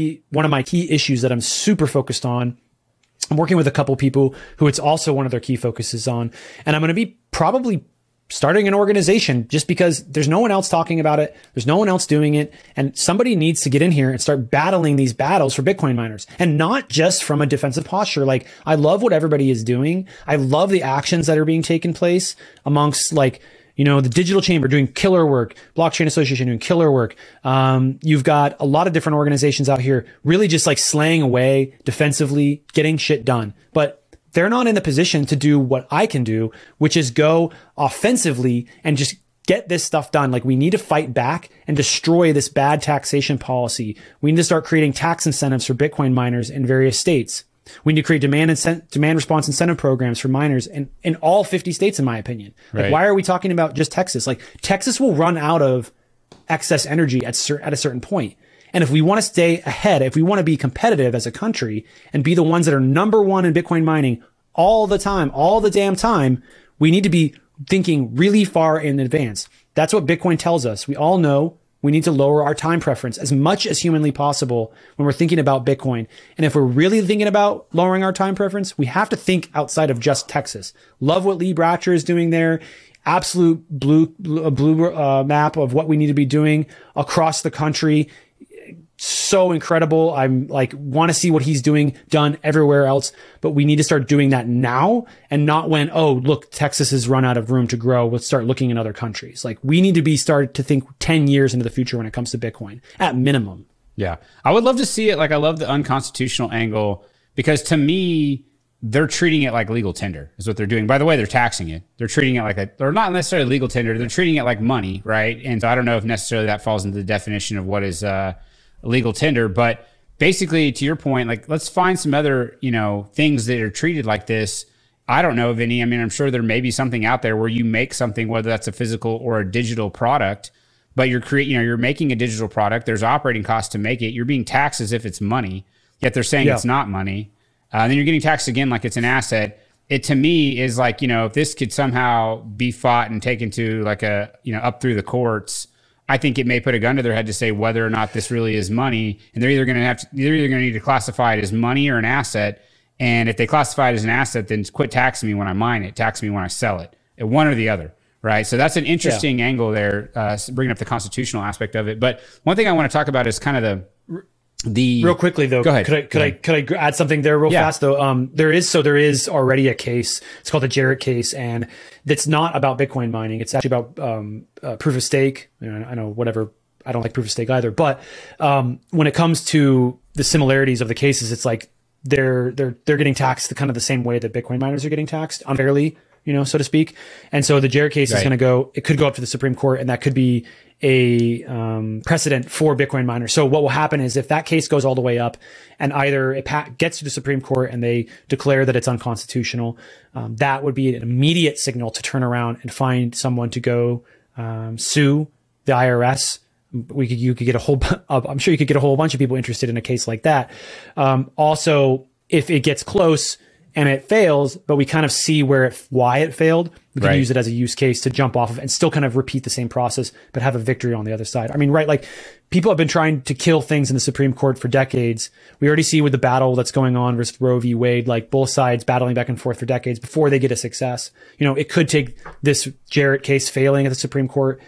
my key issues that I'm super focused on. I'm working with a couple people who it's also one of their key focuses on. And I'm going to be probably starting an organization just because there's no one else talking about it. There's no one else doing it. And somebody needs to get in here and start battling these battles for Bitcoin miners, and not just from a defensive posture. Like, I love what everybody is doing. I love the actions that are being taken place amongst, like, you know, the Digital Chamber doing killer work, Blockchain Association doing killer work. You've got a lot of different organizations out here really just like slaying away defensively, getting shit done. But they're not in a position to do what I can do, which is go offensively and just get this stuff done. Like, we need to fight back and destroy this bad taxation policy. We need to start creating tax incentives for Bitcoin miners in various states. We need to create demand response incentive programs for miners in all 50 states, in my opinion. Like, Right. why are we talking about just Texas? Like, Texas will run out of excess energy at a certain point. And if we want to stay ahead, if we want to be competitive as a country and be the ones that are number one in Bitcoin mining all the time, all the damn time, we need to be thinking really far in advance. That's what Bitcoin tells us. We all know we need to lower our time preference as much as humanly possible when we're thinking about Bitcoin. And if we're really thinking about lowering our time preference, we have to think outside of just Texas. Love what Lee Bratcher is doing there. Absolute blue map of what we need to be doing across the country. So incredible. I'm like, want to see what he's doing done everywhere else, but we need to start doing that now and not when, oh, look, Texas has run out of room to grow. Let's start looking in other countries. Like, we need to start to think 10 years into the future when it comes to Bitcoin at minimum. Yeah. I would love to see it. Like, I love the unconstitutional angle because to me, they're treating it like legal tender is what they're doing. By the way, they're taxing it. They're treating it like they're not necessarily legal tender. They're treating it like money. Right. And so I don't know if necessarily that falls into the definition of what is, legal tender, but basically to your point, like, let's find some other, things that are treated like this. I don't know of any. I mean, I'm sure there may be something out there where you make something, whether that's a physical or a digital product, but you're making a digital product. There's operating costs to make it. You're being taxed as if it's money, yet they're saying it's not money. Then you're getting taxed again like it's an asset. It to me is like, if this could somehow be fought and taken to like up through the courts, I think it may put a gun to their head to say whether or not this really is money, and they're either going to need to classify it as money or an asset. And if they classify it as an asset, then quit taxing me when I mine it, tax me when I sell it, one or the other, right? So that's an interesting angle there, bringing up the constitutional aspect of it. But one thing I want to talk about is kind of the real quickly though. Go ahead. Could I add something there real fast though? There is already a case. It's called the Jarrett case, and it's not about Bitcoin mining. It's actually about proof of stake. I know whatever. I don't like proof of stake either. But when it comes to the similarities of the cases, it's like they're getting taxed kind of the same way that Bitcoin miners are getting taxed unfairly, so to speak. And so the Jarrett case is going to it could go up to the Supreme Court, and that could be a precedent for Bitcoin miners. So what will happen is if that case goes all the way up and either it gets to the Supreme Court and they declare that it's unconstitutional, that would be an immediate signal to turn around and find someone to go sue the IRS. You could get I'm sure you could get a whole bunch of people interested in a case like that. Also, if it gets close and it fails, but we kind of see why it failed, we can use it as a use case to jump off of and still kind of repeat the same process, but have a victory on the other side. I mean, like, people have been trying to kill things in the Supreme Court for decades. We already see with the battle that's going on versus Roe v. Wade, like both sides battling back and forth for decades before they get a success. It could take this Jarrett case failing at the Supreme Court,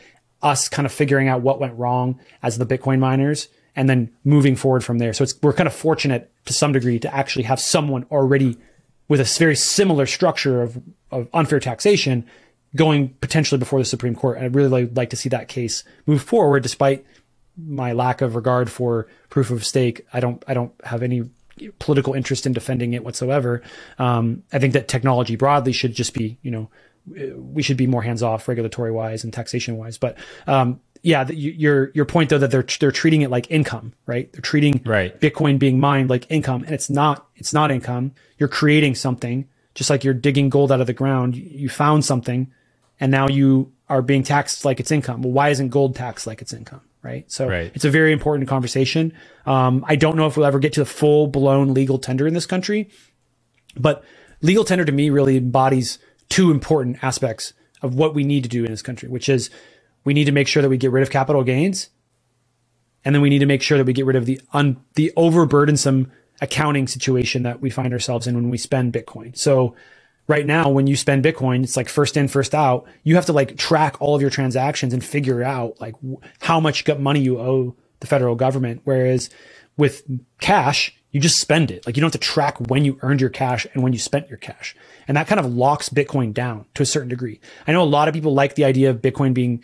us kind of figuring out what went wrong as the Bitcoin miners, and then moving forward from there. So we're kind of fortunate to some degree to actually have someone already with a very similar structure of unfair taxation going potentially before the Supreme Court. And I'd really like to see that case move forward, despite my lack of regard for proof of stake. I don't have any political interest in defending it whatsoever. I think that technology broadly should just be, we should be more hands-off regulatory wise and taxation wise. But your point though, that they're treating it like income, right? They're treating Bitcoin being mined like income, and it's not income. You're creating something, just like you're digging gold out of the ground. You found something, and now you are being taxed like it's income. Well, why isn't gold taxed like it's income? Right. So it's a very important conversation. I don't know if we'll ever get to the full blown legal tender in this country, but legal tender to me really embodies two important aspects of what we need to do in this country, which is we need to make sure that we get rid of capital gains. And then we need to make sure that we get rid of the overburdensome accounting situation that we find ourselves in when we spend Bitcoin. So right now, when you spend Bitcoin, it's like first in, first out. You have to like track all of your transactions and figure out like how much money you owe the federal government. Whereas with cash, you just spend it. Like, you don't have to track when you earned your cash and when you spent your cash. And that kind of locks Bitcoin down to a certain degree. I know a lot of people like the idea of Bitcoin being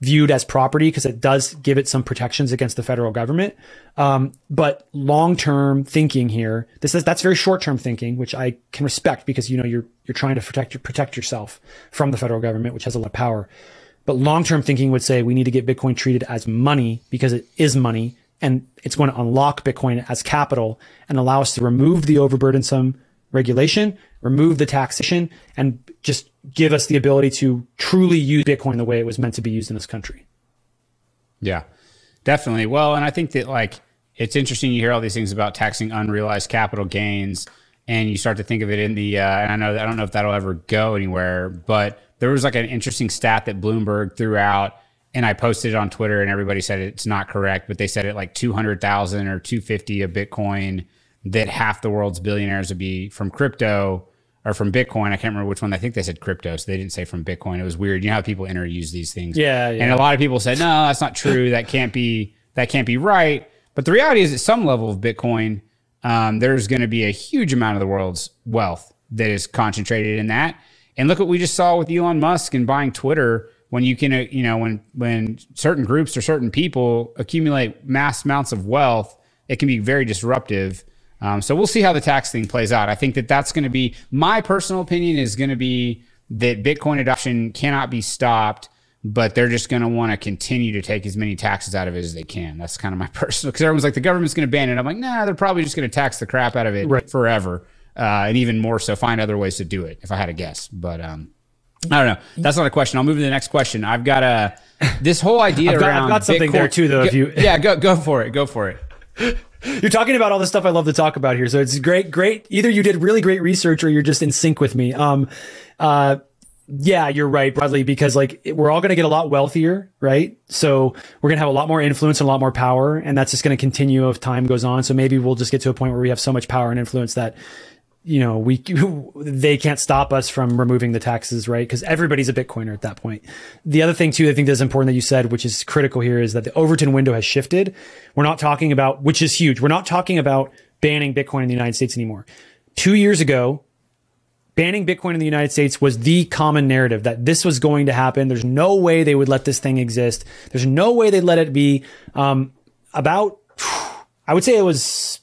viewed as property because it does give it some protections against the federal government. But long-term thinking here, that's very short-term thinking, which I can respect because, you're trying to protect yourself from the federal government, which has a lot of power. But long-term thinking would say we need to get Bitcoin treated as money because it is money. and it's going to unlock Bitcoin as capital and allow us to remove the overburdensome regulation, remove the taxation, and just give us the ability to truly use Bitcoin the way it was meant to be used in this country. Yeah, definitely. Well, and I think that like, it's interesting you hear all these things about taxing unrealized capital gains, and you start to think of it in the, and I don't know if that'll ever go anywhere, but there was like an interesting stat that Bloomberg threw out, and I posted it on Twitter, and everybody said it's not correct, but they said it like 200,000 or 250 a Bitcoin, that half the world's billionaires would be from crypto or from Bitcoin. I can't remember which one. I think they said crypto, so they didn't say from Bitcoin. It was weird. You know how people use these things. Yeah. And a lot of people said, no, that's not true. That can't be right. But the reality is, at some level of Bitcoin, there's going to be a huge amount of the world's wealth that is concentrated in that. And look what we just saw with Elon Musk and buying Twitter. When you can, when certain groups or certain people accumulate mass amounts of wealth, it can be very disruptive. So we'll see how the tax thing plays out. I think that that's going to be, my personal opinion is going to be that Bitcoin adoption cannot be stopped, but they're just going to want to continue to take as many taxes out of it as they can. That's kind of my personal, because everyone's like, the government's going to ban it. I'm like, nah, they're probably just going to tax the crap out of it forever. And even more so, find other ways to do it, if I had to guess. But I don't know. That's not a question. I'll move to the next question. I've got this whole idea I've got something Bitcoin there too, though. Go for it. Go for it. You're talking about all the stuff I love to talk about here. So it's great. Either you did really great research or you're just in sync with me. Yeah, you're right, Bradley, because like we're all going to get a lot wealthier, right? So we're going to have a lot more influence and a lot more power, and that's just going to continue as time goes on. So maybe we'll just get to a point where we have so much power and influence that, they can't stop us from removing the taxes, right? Because everybody's a Bitcoiner at that point. The other thing too, I think that's important that you said, which is critical here, is that the Overton window has shifted. We're not talking about, which is huge. We're not talking about banning Bitcoin in the United States anymore. 2 years ago, banning Bitcoin in the United States was the common narrative that this was going to happen. There's no way they would let this thing exist. There's no way they'd let it be. I would say it was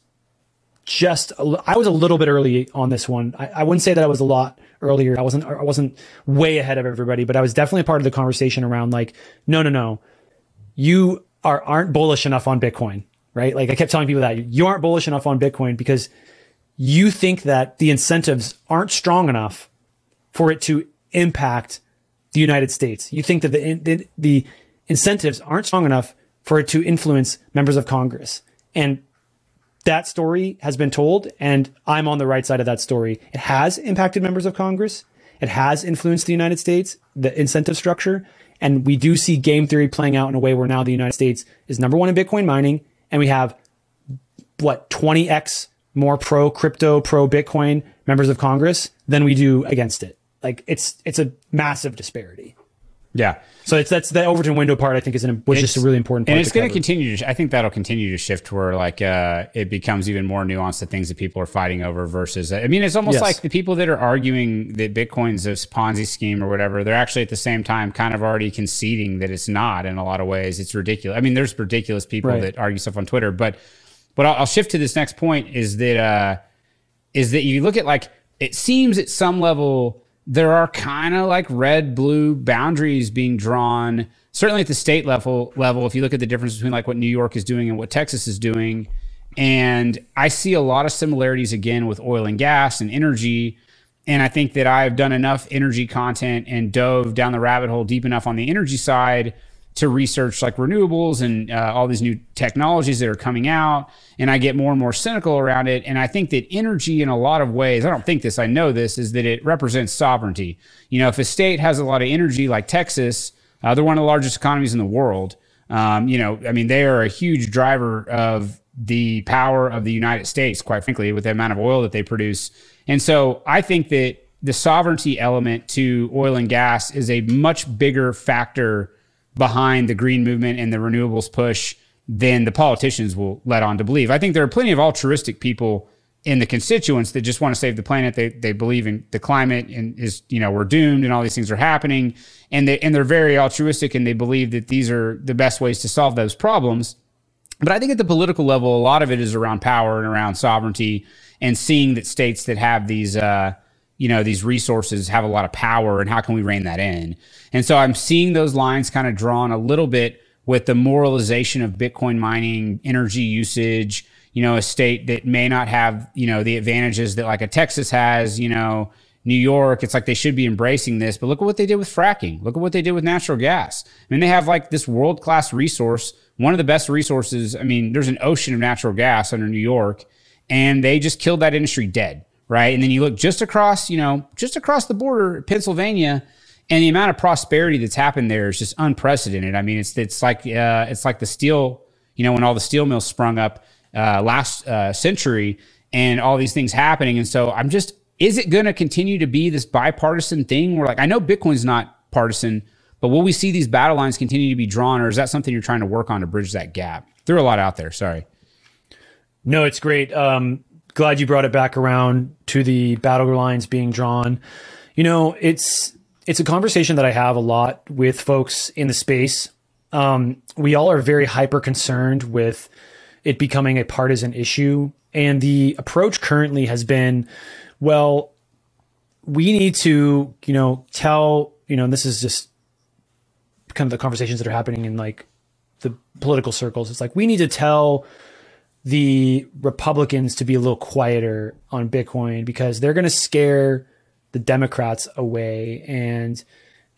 I was a little bit early on this one. I wouldn't say that I was a lot earlier. I wasn't way ahead of everybody, but I was definitely a part of the conversation around like, no. You aren't bullish enough on Bitcoin, right? Like I kept telling people that you aren't bullish enough on Bitcoin because you think that the incentives aren't strong enough for it to impact the United States. You think that the incentives aren't strong enough for it to influence members of Congress. And that story has been told, and I'm on the right side of that story. It has impacted members of Congress. It has influenced the United States, the incentive structure. And we do see game theory playing out in a way where now the United States is number one in Bitcoin mining. And we have 20x more pro crypto, pro Bitcoin members of Congress than we do against it. Like it's a massive disparity. Yeah. So that's the Overton window part, I think, was just a really important part. And it's going to continue. I think that'll continue to shift where like it becomes even more nuanced, the things that people are fighting over versus, I mean, it's almost like the people that are arguing that Bitcoin's a Ponzi scheme or whatever, they're actually at the same time kind of already conceding that it's not in a lot of ways. It's ridiculous. I mean, there's ridiculous people that argue stuff on Twitter, but I'll shift to this next point is that you look at like, it seems at some level, there are kind of like red-blue boundaries being drawn, certainly at the state level, if you look at the difference between like what New York is doing and what Texas is doing. And I see a lot of similarities again with oil and gas and energy. And I think that I've done enough energy content and dove down the rabbit hole deep enough on the energy side to research like renewables and all these new technologies that are coming out. And I get more and more cynical around it. And I think that energy in a lot of ways, I don't think this, I know this, is that it represents sovereignty. You know, if a state has a lot of energy like Texas, they're one of the largest economies in the world. I mean, they are a huge driver of the power of the United States, quite frankly, with the amount of oil that they produce. And so I think that the sovereignty element to oil and gas is a much bigger factor behind the green movement and the renewables push than the politicians will let on to believe. I think there are plenty of altruistic people in the constituents that just want to save the planet. They believe in the climate and we're doomed and all these things are happening. And they're very altruistic and they believe that these are the best ways to solve those problems. But I think at the political level, a lot of it is around power and around sovereignty and seeing that states that have these, these resources have a lot of power and how can we rein that in? And so I'm seeing those lines kind of drawn a little bit with the moralization of Bitcoin mining, energy usage, a state that may not have, the advantages that like a Texas has, New York, it's like they should be embracing this. But look at what they did with fracking. Look at what they did with natural gas. I mean, they have like this world-class resource, one of the best resources. I mean, there's an ocean of natural gas under New York, and they just killed that industry dead, right? And then you look just across the border, Pennsylvania, and the amount of prosperity that's happened there is just unprecedented. I mean, it's like the steel, when all the steel mills sprung up last century, and all these things happening. And so is it going to continue to be this bipartisan thing where, like, I know Bitcoin's not partisan, but will we see these battle lines continue to be drawn, or is that something you're trying to work on to bridge that gap? Threw a lot out there. Sorry. No, it's great. Glad you brought it back around to the battle lines being drawn. It's a conversation that I have a lot with folks in the space. We all are very hyper concerned with it becoming a partisan issue. And the approach currently has been, well, we need to, tell, and this is just kind of the conversations that are happening in like the political circles. It's like, we need to tell the Republicans to be a little quieter on Bitcoin because they're going to scare the Democrats away, and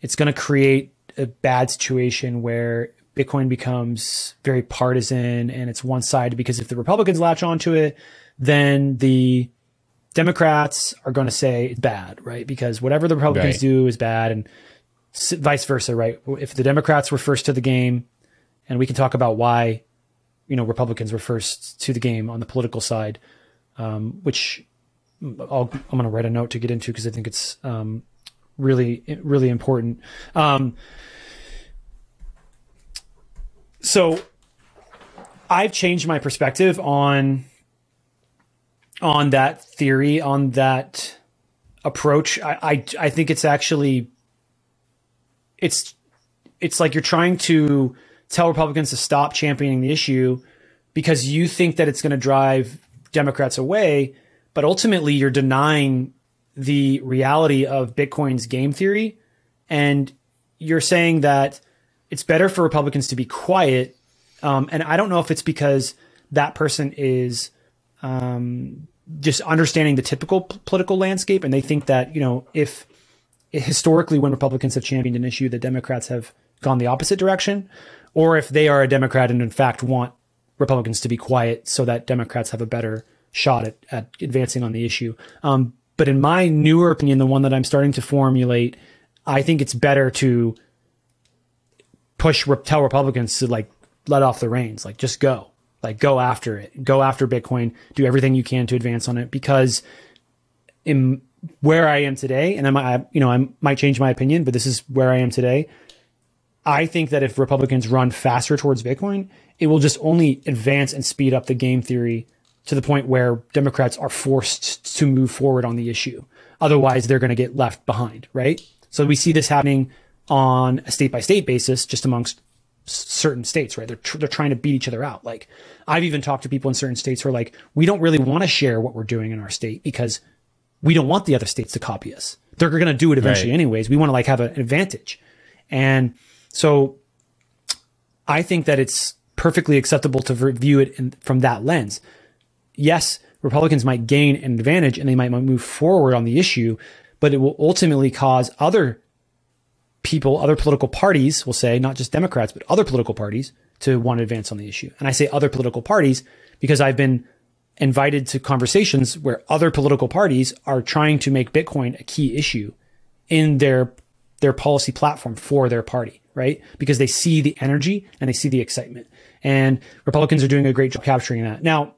it's going to create a bad situation where Bitcoin becomes very partisan and it's one-sided, because if the Republicans latch onto it, then the Democrats are going to say it's bad, right? Because whatever the Republicans do is bad, and vice versa, right? If the Democrats were first to the game, and we can talk about why, Republicans were first to the game on the political side, which I'm going to write a note to get into because I think it's really, really important. So I've changed my perspective on that theory, on that approach. I think it's actually, it's like you're trying to tell Republicans to stop championing the issue because you think that it's going to drive Democrats away. But ultimately, you're denying the reality of Bitcoin's game theory. And you're saying that it's better for Republicans to be quiet. And I don't know if it's because that person is just understanding the typical political landscape. And they think that, if historically when Republicans have championed an issue, the Democrats have gone the opposite direction, or if they are a Democrat and in fact want Republicans to be quiet so that Democrats have a better shot at advancing on the issue. But in my newer opinion, the one that I'm starting to formulate, I think it's better to tell Republicans to like let off the reins, like just go after it, go after Bitcoin, do everything you can to advance on it. Because in where I am today, and I might change my opinion, but this is where I am today. I think that if Republicans run faster towards Bitcoin, it will just only advance and speed up the game theory to the point where Democrats are forced to move forward on the issue. Otherwise, they're going to get left behind, right? So we see this happening on a state-by-state basis, just amongst certain states, right? They're trying to beat each other out. Like, I've even talked to people in certain states who are like, we don't really want to share what we're doing in our state because we don't want the other states to copy us. They're going to do it eventually anyways. We want to like have an advantage. And so I think that it's perfectly acceptable to view it from that lens. Yes, Republicans might gain an advantage and they might move forward on the issue, but it will ultimately cause other people, other political parties, we'll say, not just Democrats, but other political parties to want to advance on the issue. And I say other political parties because I've been invited to conversations where other political parties are trying to make Bitcoin a key issue in their policy platform for their party, right? Because they see the energy and they see the excitement. And Republicans are doing a great job capturing that. Now,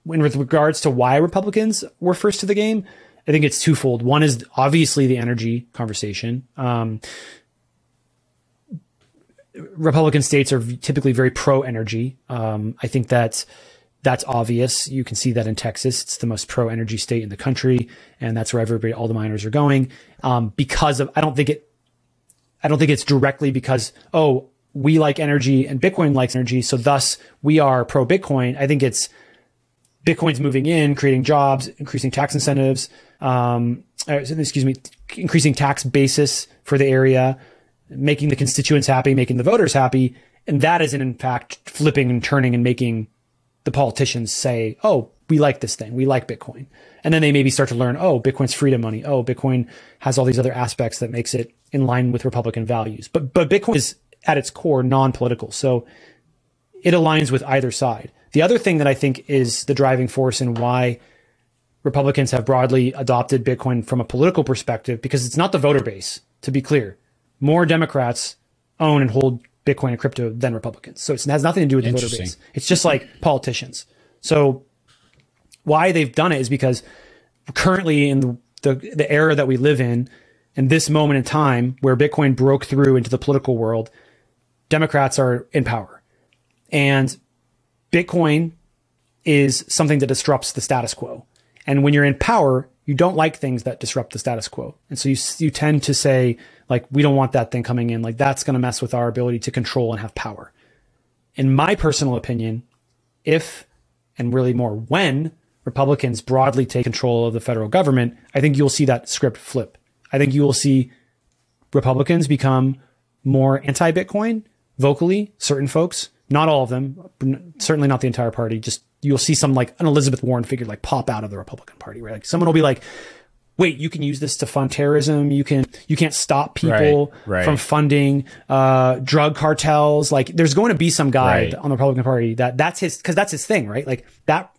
with regards to why Republicans were first to the game, I think it's twofold. One is obviously the energy conversation. Republican states are typically very pro-energy. I think that's obvious. You can see that in Texas. It's the most pro-energy state in the country, and that's where all the miners are going. Because of, I don't think it's directly because, oh, we like energy and Bitcoin likes energy, so thus we are pro-Bitcoin. I think it's Bitcoin's moving in, creating jobs, increasing tax incentives, increasing tax basis for the area. making the constituents happy, making the voters happy. And that isn't in fact flipping and turning and making the politicians say, oh, we like this thing. We like Bitcoin. And then they maybe start to learn, oh, Bitcoin's freedom money. Oh, Bitcoin has all these other aspects that makes it in line with Republican values. But Bitcoin is at its core non-political. So it aligns with either side. The other thing that I think is the driving force in why Republicans have broadly adopted Bitcoin from a political perspective, because it's not the voter base, to be clear. More Democrats own and hold Bitcoin and crypto than Republicans. So it has nothing to do with the voter base. It's just like politicians. So why they've done it is because currently in the era that we live in this moment in time where Bitcoin broke through into the political world, Democrats are in power. And Bitcoin is something that disrupts the status quo. And when you're in power, you don't like things that disrupt the status quo. And so you tend to say, like, we don't want that thing coming in. Like, that's going to mess with our ability to control and have power. In my personal opinion, if, and really more when, Republicans broadly take control of the federal government, I think you'll see that script flip. I think you will see Republicans become more anti-Bitcoin vocally, certain folks, not all of them, certainly not the entire party. Just you'll see some like an Elizabeth Warren figure like pop out of the Republican Party, right? Like someone will be like, wait, you can use this to fund terrorism. You can't stop people from funding drug cartels. Like there's going to be some guy on the Republican Party that's his thing, right? Like that,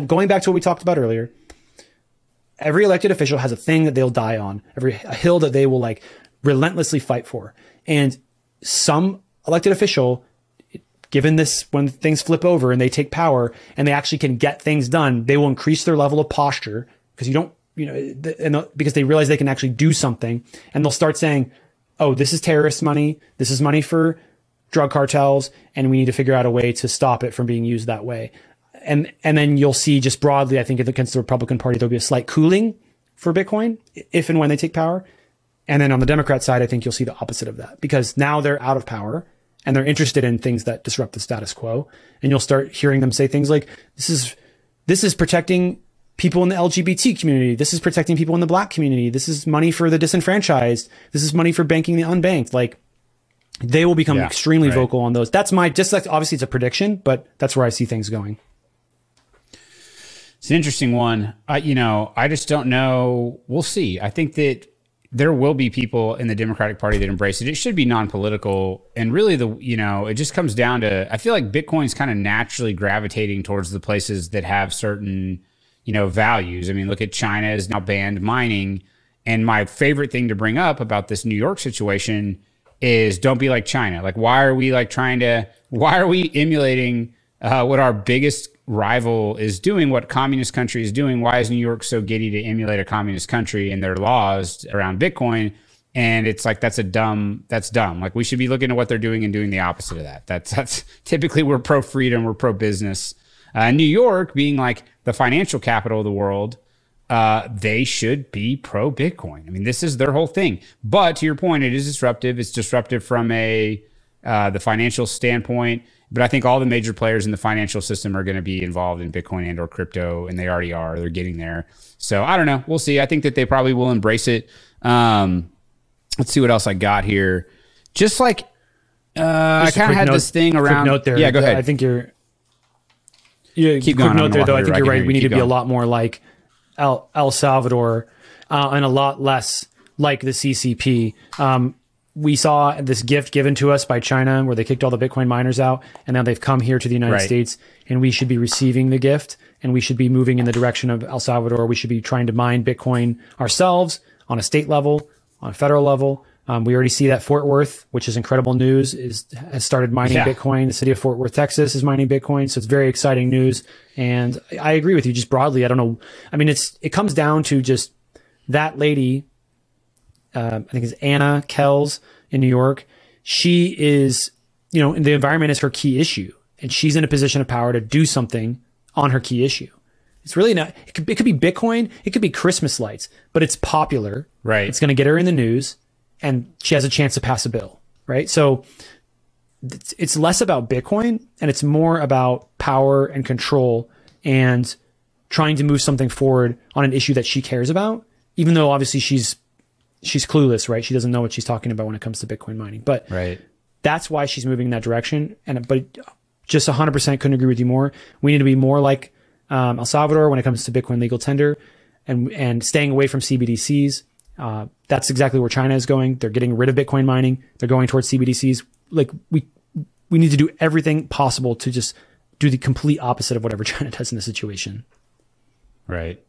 going back to what we talked about earlier, every elected official has a thing that they'll die on, a hill that they will like relentlessly fight for. And some elected official, given this, when things flip over and they take power and they actually can get things done, they will increase their level of posture because because they realize they can actually do something, and they'll start saying, oh, this is terrorist money. This is money for drug cartels. And we need to figure out a way to stop it from being used that way. And then you'll see just broadly, I think against the Republican Party, there'll be a slight cooling for Bitcoin if and when they take power. And then on the Democrat side, I think you'll see the opposite of that because now they're out of power and they're interested in things that disrupt the status quo. And you'll start hearing them say things like, this is protecting people in the LGBT community. This is protecting people in the Black community. This is money for the disenfranchised. This is money for banking the unbanked. Like they will become extremely vocal on those. That's obviously it's a prediction, but that's where I see things going. It's an interesting one. I just don't know. We'll see. I think that there will be people in the Democratic Party that embrace it. It should be non-political. And really it just comes down to, I feel like Bitcoin's kind of naturally gravitating towards the places that have certain, values. I mean, look at China has now banned mining. And my favorite thing to bring up about this New York situation is don't be like China. Like, why are we emulating what our biggest rival is doing, what communist country is doing? Why is New York so giddy to emulate a communist country and their laws around Bitcoin? And it's like, that's dumb. Like we should be looking at what they're doing and doing the opposite of that. That's typically we're pro freedom, we're pro business. New York being like the financial capital of the world, they should be pro Bitcoin. I mean, this is their whole thing. But to your point, it is disruptive. It's disruptive from the financial standpoint. But I think all the major players in the financial system are going to be involved in Bitcoin and or crypto, and they already are. They're getting there. So I don't know. We'll see. I think that they probably will embrace it. Let's see what else I got here. Just like I kind of had this thing around. Note there. Yeah, go ahead. I think you're. Keep going. Note there, though. I think you're right. We need to be a lot more like El Salvador and a lot less like the CCP. We saw this gift given to us by China where they kicked all the Bitcoin miners out, and now they've come here to the United States, and we should be receiving the gift, and we should be moving in the direction of El Salvador. We should be trying to mine Bitcoin ourselves on a state level, on a federal level. We already see that Fort Worth, which is incredible news, has started mining Bitcoin. The city of Fort Worth, Texas is mining Bitcoin. So it's very exciting news. And I agree with you just broadly. I don't know. I mean, it comes down to just that lady, I think it's Anna Kells in New York. She is, the environment is her key issue, and she's in a position of power to do something on her key issue. It's really not, it could be Bitcoin. It could be Christmas lights, but it's popular. Right. It's going to get her in the news, and she has a chance to pass a bill. Right. So it's less about Bitcoin and it's more about power and control and trying to move something forward on an issue that she cares about, even though obviously she's she's clueless, right? She doesn't know what she's talking about when it comes to Bitcoin mining. But that's why she's moving in that direction. But just 100% couldn't agree with you more. We need to be more like El Salvador when it comes to Bitcoin legal tender and staying away from CBDCs. That's exactly where China is going. They're getting rid of Bitcoin mining. They're going towards CBDCs. Like we need to do everything possible to just do the complete opposite of whatever China does in this situation. Right.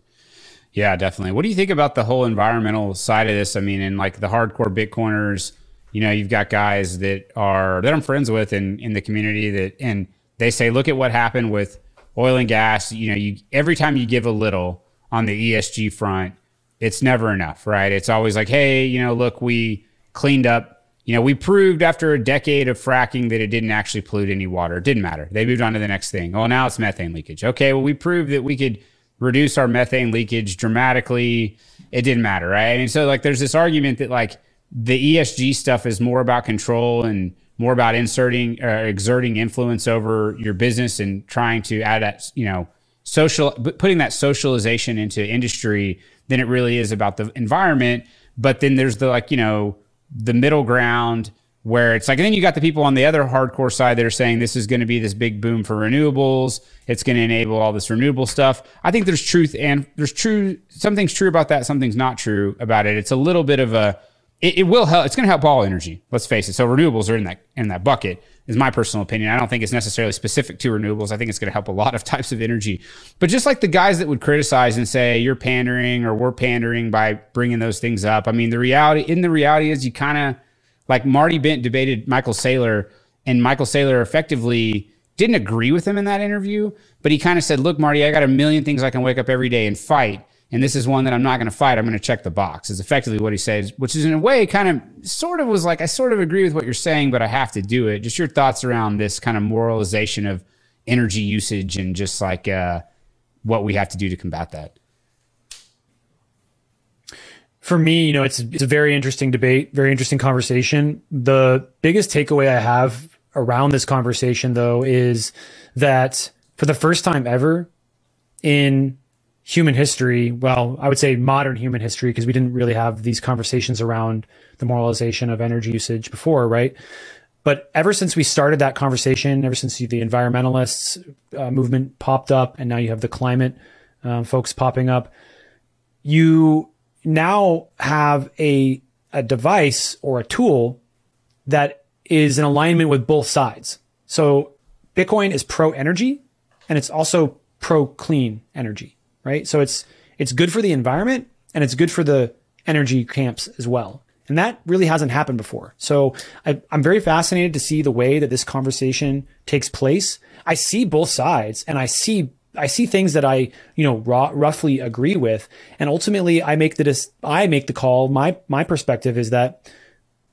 Yeah, definitely. What do you think about the whole environmental side of this? I mean, in like the hardcore Bitcoiners, you know, you've got guys that I'm friends with in the community and they say, look at what happened with oil and gas. You know, every time you give a little on the ESG front, it's never enough, right? It's always like, hey, you know, look, we cleaned up, you know, we proved after a decade of fracking that it didn't actually pollute any water. It didn't matter. They moved on to the next thing. Oh, now it's methane leakage. Okay, well, we proved that we could reduce our methane leakage dramatically. It didn't matter, right? I mean, so like there's this argument that like the ESG stuff is more about control and more about exerting influence over your business and trying to add that, you know, putting that socialization into industry than it really is about the environment. But then there's the like, you know, the middle ground where it's like, and then you got the people on the other hardcore side that are saying this is going to be this big boom for renewables. It's going to enable all this renewable stuff. I think there's truth and something's true about that. Something's not true about it. It's a little bit of it will help. It's going to help all energy. Let's face it. So renewables are in that bucket is my personal opinion. I don't think it's necessarily specific to renewables. I think it's going to help a lot of types of energy, but just like the guys that would criticize and say you're pandering or we're pandering by bringing those things up. I mean, the reality is you kind of, like Marty Bent debated Michael Saylor, and Michael Saylor effectively didn't agree with him in that interview, but he kind of said, look, Marty, I got a million things I can wake up every day and fight, and this is one that I'm not going to fight. I'm going to check the box, is effectively what he says, which is in a way kind of sort of was like, I sort of agree with what you're saying, but I have to do it. Just your thoughts around this kind of moralization of energy usage and just like what we have to do to combat that. For me, you know, it's a very interesting debate, very interesting conversation. The biggest takeaway I have around this conversation, though, is that for the first time ever in human history, well, I would say modern human history, because we didn't really have these conversations around the moralization of energy usage before, right? But ever since we started that conversation, ever since the environmentalists movement popped up, and now you have the climate folks popping up, you now have a device or a tool that is in alignment with both sides. So Bitcoin is pro energy and it's also pro clean energy, right? So it's good for the environment and it's good for the energy camps as well. And that really hasn't happened before. So I'm very fascinated to see the way that this conversation takes place. I see both sides and I see things that I, you know, roughly agree with. And ultimately I make the call. My perspective is that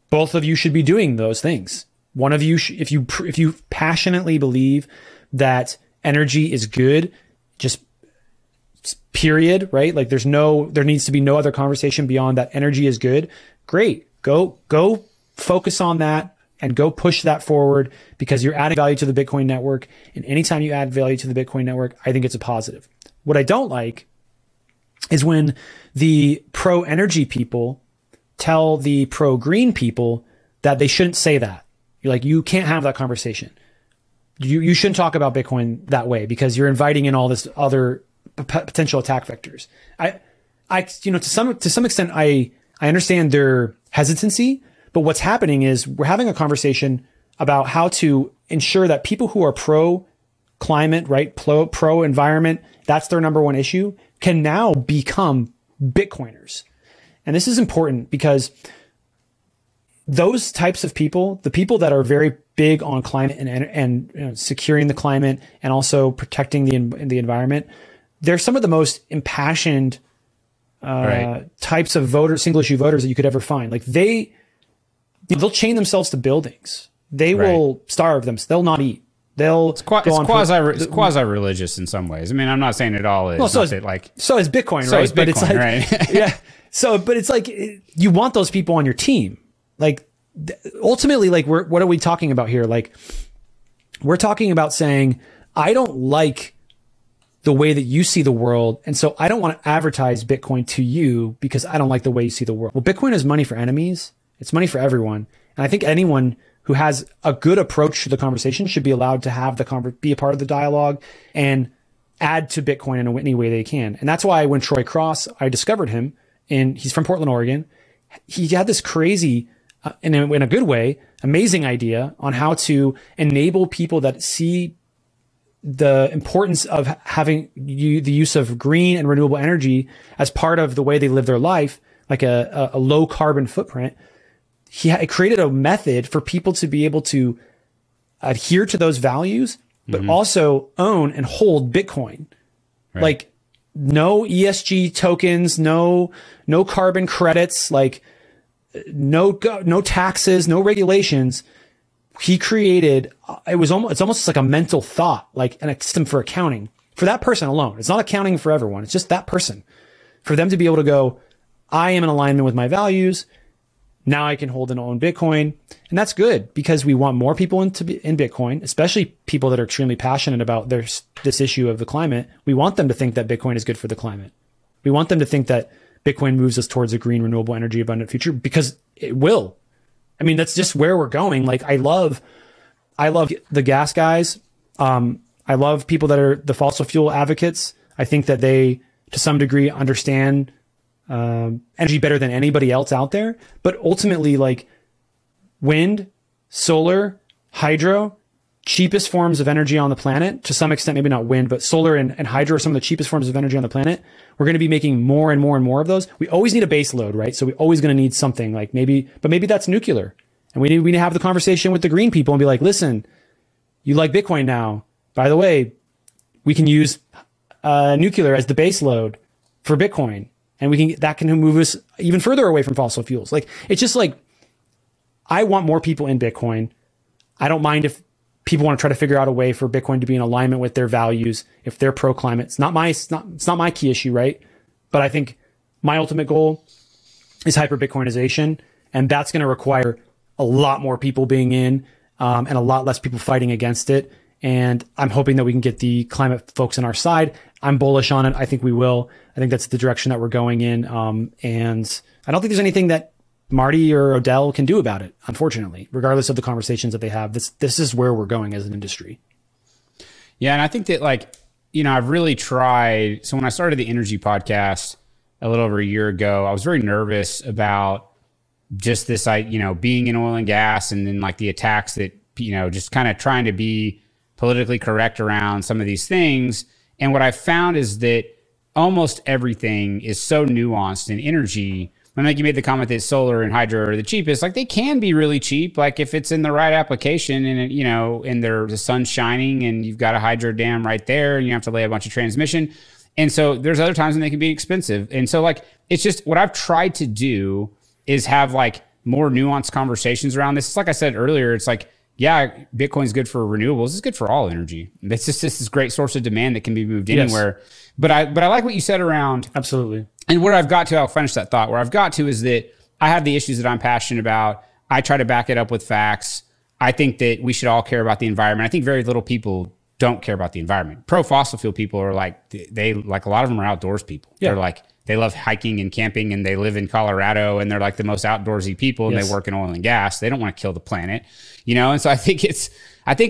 both of you should be doing those things. One of you, if you passionately believe that energy is good, just period, right? Like there needs to be no other conversation beyond that. Energy is good. Great. Go focus on that. And go push that forward because you're adding value to the Bitcoin network. And anytime you add value to the Bitcoin network, I think it's a positive. What I don't like is when the pro energy people tell the pro green people that they shouldn't say that. You're like, you can't have that conversation. You shouldn't talk about Bitcoin that way because you're inviting in all this other potential attack vectors. You know, to some extent, I understand their hesitancy. But what's happening is we're having a conversation about how to ensure that people who are pro climate, right, pro environment, that's their number one issue, can now become Bitcoiners. And this is important because those types of people, the people that are very big on climate and you know, securing the climate and also protecting the environment, they're some of the most impassioned types of voters, single issue voters that you could ever find. Like they'll chain themselves to buildings. They will starve them. They'll not eat. It's quasi-religious in some ways. I mean, I'm not saying it all is. Well, so is Bitcoin, so right? Is Bitcoin, but it's like, right? Yeah. So, but it's like you want those people on your team. Like ultimately, like what are we talking about here? Like we're talking about saying I don't like the way that you see the world. And so I don't want to advertise Bitcoin to you because I don't like the way you see the world. Well, Bitcoin is money for enemies. It's money for everyone. And I think anyone who has a good approach to the conversation should be allowed to have be a part of the dialogue and add to Bitcoin in any way they can. And that's why when Troy Cross, I discovered him, and he's from Portland, Oregon. He had this crazy, in a good way, amazing idea on how to enable people that see the importance of having the use of green and renewable energy as part of the way they live their life, like a low carbon footprint. He created a method for people to be able to adhere to those values, but also own and hold Bitcoin. Right. Like no ESG tokens, no carbon credits, like no taxes, no regulations. He created, it's almost like a mental thought, like a system for accounting for that person alone. It's not accounting for everyone. It's just that person, for them to be able to go, I am in alignment with my values. Now I can hold and own Bitcoin. And that's good because we want more people in Bitcoin, especially people that are extremely passionate about this issue of the climate. We want them to think that Bitcoin is good for the climate. We want them to think that Bitcoin moves us towards a green, renewable energy abundant future, because it will. I mean, that's just where we're going. Like, I love the gas guys. I love people that are the fossil fuel advocates. I think that they, to some degree, understand energy better than anybody else out there. But ultimately, like wind, solar, hydro, cheapest forms of energy on the planet, to some extent, maybe not wind, but solar and hydro are some of the cheapest forms of energy on the planet. We're going to be making more and more and more of those. We always need a base load, right? So we're always going to need something, like maybe that's nuclear. And we need to have the conversation with the green people and be like, listen, you like Bitcoin now. By the way, we can use nuclear as the base load for Bitcoin. And that can move us even further away from fossil fuels. Like, it's just like, I want more people in Bitcoin. I don't mind if people want to try to figure out a way for Bitcoin to be in alignment with their values. If they're pro climate, it's not my key issue, right? But I think my ultimate goal is hyper Bitcoinization. And that's going to require a lot more people being in, and a lot less people fighting against it. And I'm hoping that we can get the climate folks on our side. I'm bullish on it. I think we will. I think that's the direction that we're going in. And I don't think there's anything that Marty or Odell can do about it, unfortunately, regardless of the conversations that they have. This is where we're going as an industry. Yeah. And I think that, like, I've really tried. So when I started the energy podcast a little over a year ago, I was very nervous about just this, being in oil and gas, and then like the attacks that, just kind of trying to be politically correct around some of these things. And what I found is that almost everything is so nuanced in energy. And like you made the comment that solar and hydro are the cheapest, like they can be really cheap. Like if it's in the right application and, and the sun's shining and you've got a hydro dam right there and you have to lay a bunch of transmission. And so there's other times when they can be expensive. And so like, it's just what I've tried to do is have like more nuanced conversations around this. It's like I said earlier, it's like, yeah, Bitcoin's good for renewables. It's good for all energy. It's just this great source of demand that can be moved anywhere. Yes. But I like what you said around. Absolutely. And where I've got to, I'll finish that thought. Where I've got to is that I have the issues that I'm passionate about. I try to back it up with facts. I think that we should all care about the environment. I think very little people don't care about the environment. Pro fossil fuel people are like, they like, a lot of them are outdoors people. Yeah. They're like, they love hiking and camping, and they live in Colorado, and they're like the most outdoorsy people, and yes, they work in oil and gas. They don't want to kill the planet, And so I think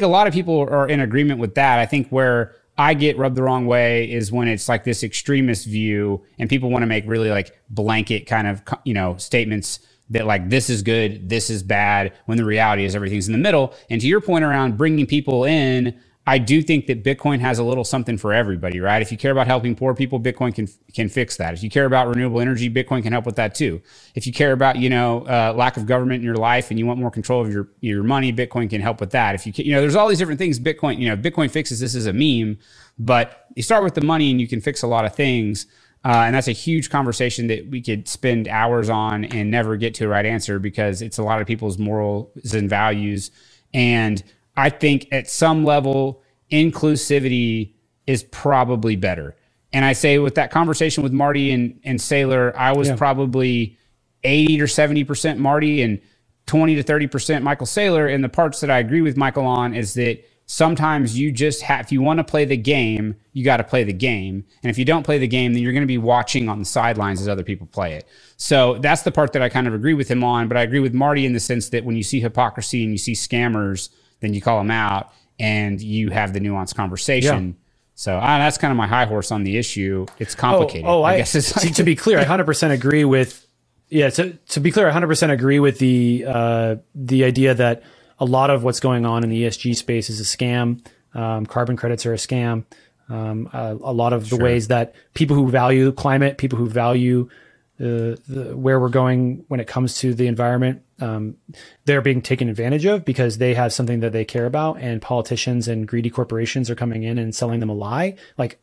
a lot of people are in agreement with that. I think where I get rubbed the wrong way is when it's like this extremist view and people want to make really like blanket kind of, statements that like, this is good, this is bad, when the reality is everything's in the middle. And to your point around bringing people in, I do think that Bitcoin has a little something for everybody, right? If you care about helping poor people, Bitcoin can fix that. If you care about renewable energy, Bitcoin can help with that too. If you care about, lack of government in your life and you want more control of your money, Bitcoin can help with that. If there's all these different things Bitcoin fixes. This is a meme, but you start with the money and you can fix a lot of things. And that's a huge conversation that we could spend hours on and never get to a right answer, because it's a lot of people's morals and values. And I think at some level, inclusivity is probably better. And I say with that conversation with Marty and Saylor, I was probably 80 or 70% Marty and 20 to 30% Michael Saylor. And the parts that I agree with Michael on is that sometimes you just have, if you want to play the game, you got to play the game. And if you don't play the game, then you're going to be watching on the sidelines as other people play it. So that's the part that I kind of agree with him on. But I agree with Marty in the sense that when you see hypocrisy and you see scammers, then you call them out and you have the nuanced conversation. Yeah. So that's kind of my high horse on the issue. It's complicated. I guess it's like, to be clear, I 100% agree with, to be clear, I 100% agree with the idea that a lot of what's going on in the ESG space is a scam. Carbon credits are a scam. A lot of the ways that people who value climate, people who value where we're going when it comes to the environment, they're being taken advantage of because they have something that they care about, and politicians and greedy corporations are coming in and selling them a lie. Like,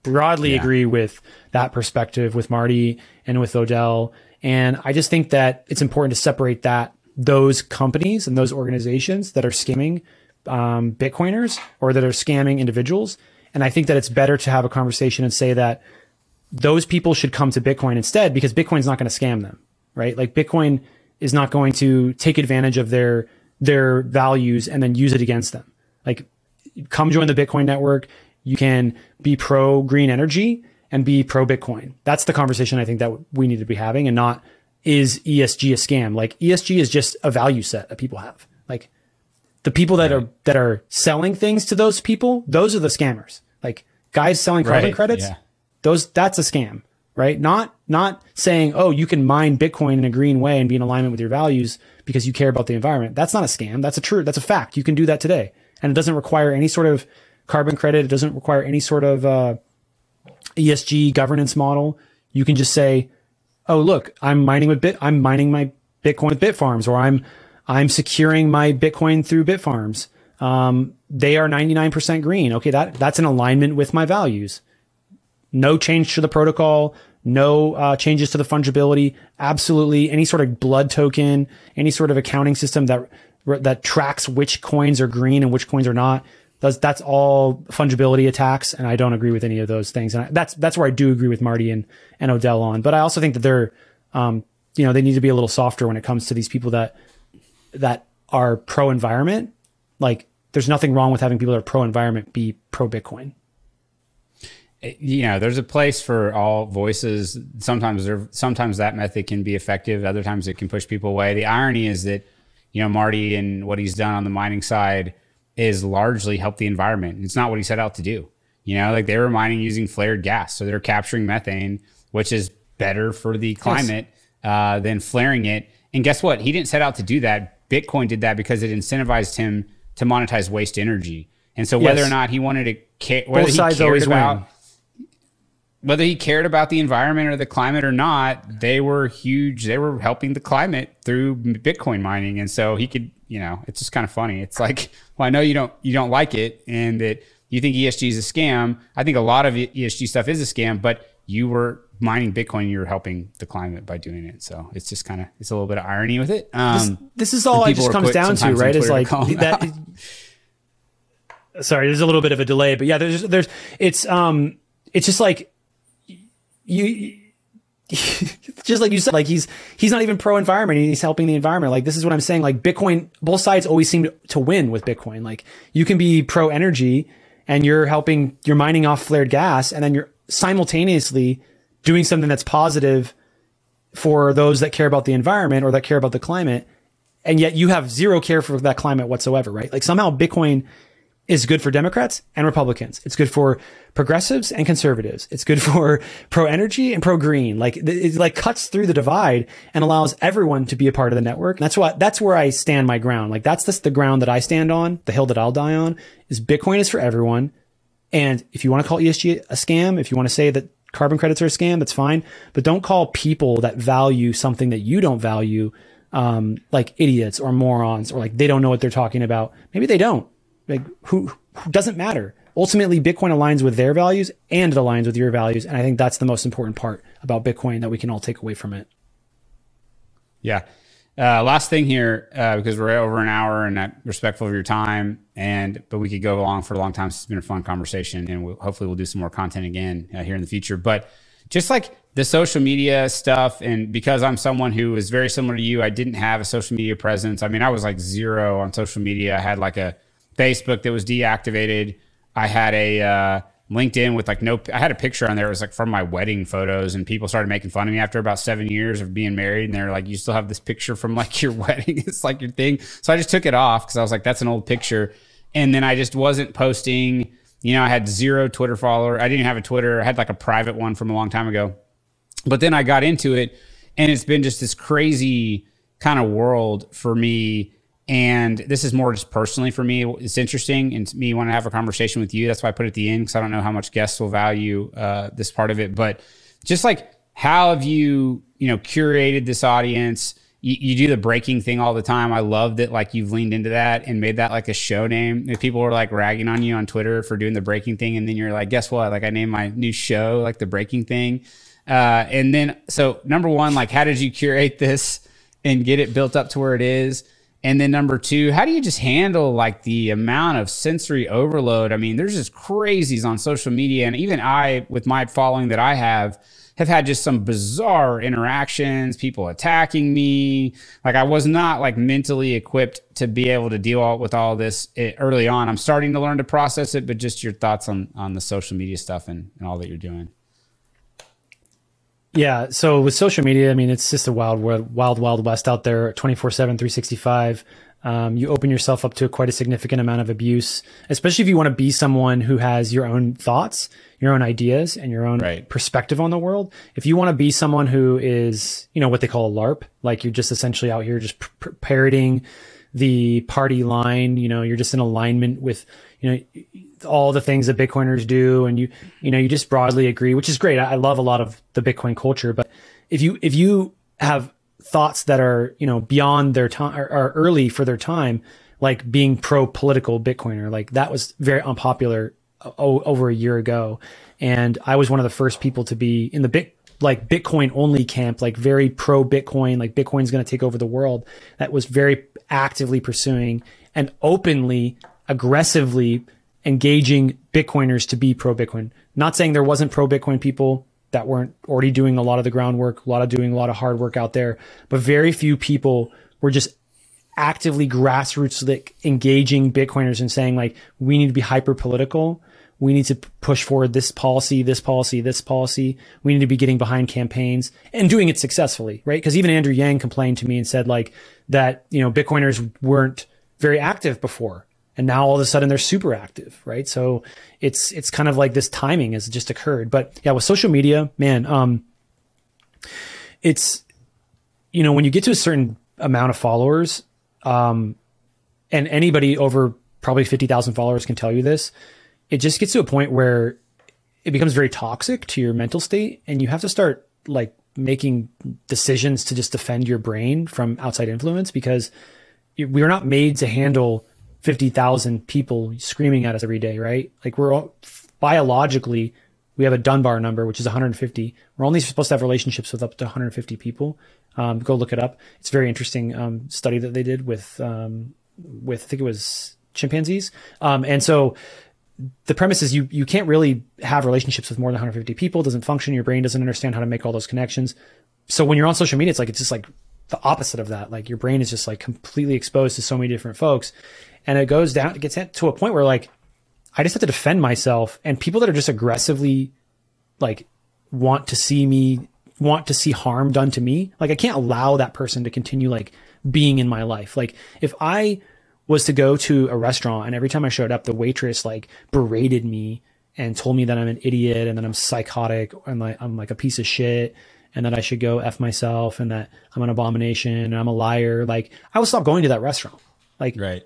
broadly agree with that perspective with Marty and with Odell. And I just think that it's important to separate those companies and those organizations that are scamming Bitcoiners or that are scamming individuals. And I think that it's better to have a conversation and say that those people should come to Bitcoin instead, because Bitcoin's not going to scam them, right? Like, Bitcoin is not going to take advantage of their values and then use it against them. Like, come join the Bitcoin network. You can be pro green energy and be pro Bitcoin. That's the conversation I think that we need to be having, and not, is ESG a scam? Like, ESG is just a value set that people have. Like, the people that are selling things to those people, those are the scammers. Like, guys selling carbon credits, that's a scam, right? Not saying, oh, you can mine Bitcoin in a green way and be in alignment with your values because you care about the environment. That's not a scam. That's a fact. You can do that today. And it doesn't require any sort of carbon credit. It doesn't require any sort of ESG governance model. You can just say, oh, look, I'm mining my Bitcoin with Bitfarms, or I'm securing my Bitcoin through Bitfarms. They are 99% green. Okay, that's in alignment with my values. No change to the protocol, no changes to the fungibility. Absolutely, any sort of blood token, any sort of accounting system that tracks which coins are green and which coins are not. That's all fungibility attacks, and I don't agree with any of those things. And that's where I do agree with Marty and Odell on. But I also think that they're, they need to be a little softer when it comes to these people that are pro environment. Like, there's nothing wrong with having people that are pro environment be pro Bitcoin. There's a place for all voices. Sometimes that method can be effective. Other times it can push people away. The irony is that, Marty and what he's done on the mining side is largely help the environment. It's not what he set out to do. Like, they were mining using flared gas. So they're capturing methane, which is better for the climate than flaring it. And guess what? He didn't set out to do that. Bitcoin did that because it incentivized him to monetize waste energy. And so whether or not he wanted to care, whether he cared about the environment or the climate or not, they were huge. They were helping the climate through Bitcoin mining. And so he could, it's just kind of funny. It's like, well, I know you don't like it and that you think ESG is a scam. I think a lot of ESG stuff is a scam, but you were mining Bitcoin, you were helping the climate by doing it. So it's just it's a little bit of irony with it. This is all it just comes down to, right? It's like that. Sorry, there's a little bit of a delay, but yeah, it's just like, just like you said, like he's not even pro environment. He's helping the environment. Like, this is what I'm saying. Like, Bitcoin, both sides always seem to win with Bitcoin. Like, you can be pro energy and you're mining off flared gas, and then you're simultaneously doing something that's positive for those that care about the environment or that care about the climate. And yet you have zero care for that climate whatsoever, right? Like, somehow Bitcoin is good for Democrats and Republicans. It's good for progressives and conservatives. It's good for pro energy and pro green. Like, it like cuts through the divide and allows everyone to be a part of the network. And that's where I stand my ground. Like, that's the ground that I stand on. The hill that I'll die on is Bitcoin is for everyone. And if you want to call ESG a scam, if you want to say that carbon credits are a scam, that's fine. But don't call people that value something that you don't value, like idiots or morons, or like they don't know what they're talking about. Maybe they don't. Like, who doesn't matter. Ultimately, Bitcoin aligns with their values and it aligns with your values. And I think that's the most important part about Bitcoin that we can all take away from it. Yeah. Last thing here, because we're over an hour and I'm respectful of your time, but we could go along for a long time. It's been a fun conversation, and hopefully we'll do some more content again here in the future. But just like the social media stuff, and because I'm someone who is very similar to you, I didn't have a social media presence. I mean, I was like zero on social media. I had like a Facebook that was deactivated. I had a LinkedIn with like I had a picture on there. It was like from my wedding photos, and people started making fun of me after about 7 years of being married. And they're like, you still have this picture from like your wedding. It's like your thing. So I just took it off because I was like, that's an old picture. And then I just wasn't posting. You know, I had 0 Twitter follower. I didn't have a Twitter. I had like a private one from a long time ago. But then I got into it, and it's been just this crazy kind of world for me. And this is more just personally for me. It's interesting, and me want to have a conversation with you. That's why I put it at the end, because I don't know how much guests will value this part of it. But just like, how have you, curated this audience? You do the breaking thing all the time. I love that, like, you've leaned into that and made that like a show name. If people were like ragging on you on Twitter for doing the breaking thing, and then you're like, guess what? Like, I named my new show like the breaking thing. And then, so number one, like, how did you curate this and get it built up to where it is? And then number two, how do you just handle like the amount of sensory overload? I mean, there's just crazies on social media. And even I, with my following that I have had just some bizarre interactions, people attacking me. Like, I was not like mentally equipped to be able to deal with all this early on. I'm starting to learn to process it, but just your thoughts on the social media stuff and all that you're doing. Yeah. So with social media, I mean, it's just a wild west out there, 24/7, 365. You open yourself up to quite a significant amount of abuse, especially if you want to be someone who has your own thoughts, your own ideas, and your own perspective on the world. If you want to be someone who is, what they call a LARP, like you're just essentially out here just parroting the party line, you're just in alignment with, all the things that Bitcoiners do. And you just broadly agree, which is great. I love a lot of the Bitcoin culture, but if you have thoughts that are, beyond their time, or early for their time, like being pro-political Bitcoiner, like that was very unpopular over a year ago. And I was one of the first people to be in the Bitcoin only camp, like very pro Bitcoin, like Bitcoin's going to take over the world. That was very actively pursuing and openly, aggressively engaging Bitcoiners to be pro Bitcoin. Not saying there wasn't pro Bitcoin people that weren't already doing a lot of the groundwork, doing a lot of hard work out there, but very few people were just actively grassroots like engaging Bitcoiners and saying like, we need to be hyper political. We need to push forward this policy, this policy, this policy. We need to be getting behind campaigns and doing it successfully, right? Because even Andrew Yang complained to me and said like that, Bitcoiners weren't very active before. And now all of a sudden they're super active, right? So it's kind of like this timing has just occurred. But yeah, with social media, man, it's, when you get to a certain amount of followers, and anybody over probably 50,000 followers can tell you this, it just gets to a point where it becomes very toxic to your mental state, and you have to start like making decisions to just defend your brain from outside influence, because we are not made to handle 50,000 people screaming at us every day, right? Like we're all, biologically, we have a Dunbar number, which is 150. We're only supposed to have relationships with up to 150 people. Go look it up. It's a very interesting study that they did with I think it was chimpanzees. And so the premise is you can't really have relationships with more than 150 people. It doesn't function. Your brain doesn't understand how to make all those connections. So when you're on social media, it's just like the opposite of that. Like your brain is just like completely exposed to so many different folks. And it gets to a point where like, I just have to defend myself, and people that are just aggressively like want to see harm done to me. Like I can't allow that person to continue like being in my life. Like if I was to go to a restaurant and every time I showed up, the waitress like berated me and told me that I'm an idiot and that I'm psychotic and like I'm like a piece of shit and that I should go F myself and that I'm an abomination and I'm a liar, like I will stop going to that restaurant. Like right.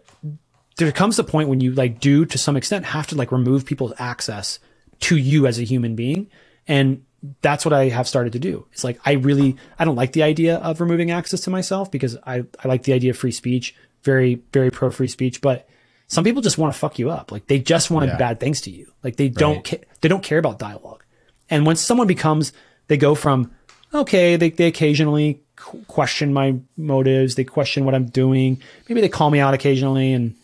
There comes a point when you like do to some extent have to like remove people's access to you as a human being. And that's what I have started to do. It's like, I don't like the idea of removing access to myself because I like the idea of free speech, very, very pro free speech, but some people just want to fuck you up. Like they just want bad things to you. Like they don't care about dialogue. And when someone they go from, okay, they occasionally question my motives. They question what I'm doing. Maybe they call me out occasionally and,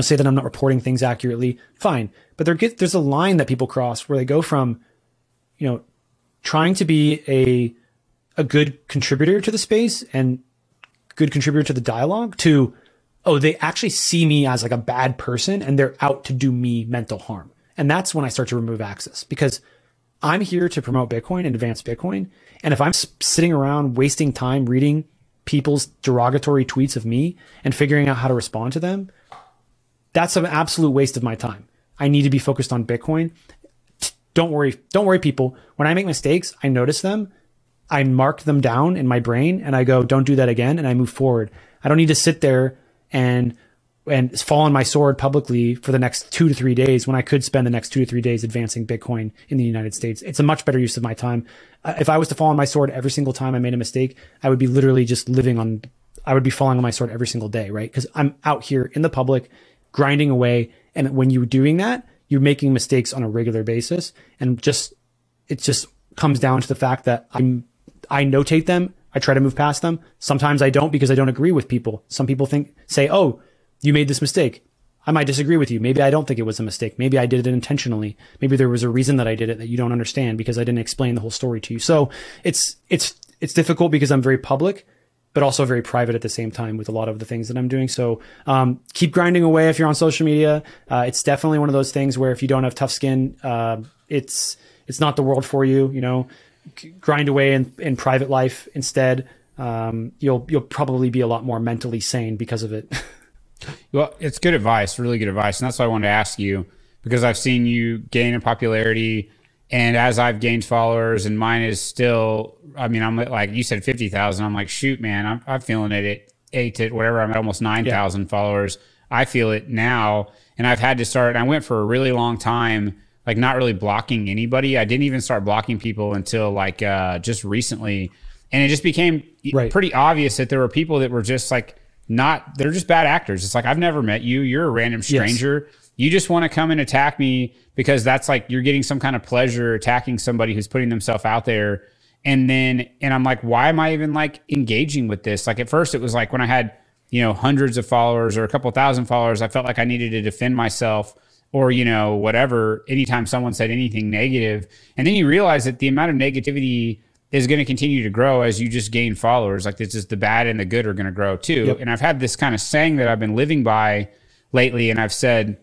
say that I'm not reporting things accurately. Fine. But there's a line that people cross where they go from, trying to be a good contributor to the space and good contributor to the dialogue to, oh, they actually see me as like a bad person and they're out to do me mental harm. And that's when I start to remove access, because I'm here to promote Bitcoin and advance Bitcoin. And if I'm sitting around wasting time reading people's derogatory tweets of me and figuring out how to respond to them, that's an absolute waste of my time. I need to be focused on Bitcoin. Don't worry, people. When I make mistakes, I notice them. I mark them down in my brain and I go, don't do that again. And I move forward. I don't need to sit there and fall on my sword publicly for the next 2 to 3 days when I could spend the next 2 to 3 days advancing Bitcoin in the United States. It's a much better use of my time. If I was to fall on my sword every single time I made a mistake, I would be literally just I would be falling on my sword every single day, right? Because I'm out here in the public grinding away. And when you're doing that, you're making mistakes on a regular basis. And it just comes down to the fact that I notate them. I try to move past them. Sometimes I don't, because I don't agree with people. Some people say, oh, you made this mistake. I might disagree with you. Maybe I don't think it was a mistake. Maybe I did it intentionally. Maybe there was a reason that I did it that you don't understand because I didn't explain the whole story to you. So it's difficult because I'm very public, but also very private at the same time with a lot of the things that I'm doing. So keep grinding away if you're on social media. It's definitely one of those things where if you don't have tough skin, it's not the world for you. You know, grind away in private life instead. You'll probably be a lot more mentally sane because of it. Well, it's good advice, really good advice. And that's why I wanted to ask you, because I've seen you gain in popularity, and as I've gained followers, and mine is still, I mean, I'm like, you said 50,000. I'm like, shoot, man, I'm feeling it at 8 to whatever. I'm at almost 9,000 followers. I feel it now. And I've had to start, I went for a really long time, like not really blocking anybody. I didn't even start blocking people until like just recently. And it just became pretty obvious that there were people that were just like, they're just bad actors. It's like, I've never met you. You're a random stranger. Yes. You just want to come and attack me because that's like, you're getting some kind of pleasure attacking somebody who's putting themselves out there. And I'm like, why am I even like engaging with this? Like at first it was like when I had, hundreds of followers or a couple thousand followers, I felt like I needed to defend myself or, whatever, anytime someone said anything negative. And then you realize that the amount of negativity is going to continue to grow as you just gain followers. Like this is the bad and the good are going to grow too. Yep. And I've had this kind of saying that I've been living by lately. And I've said,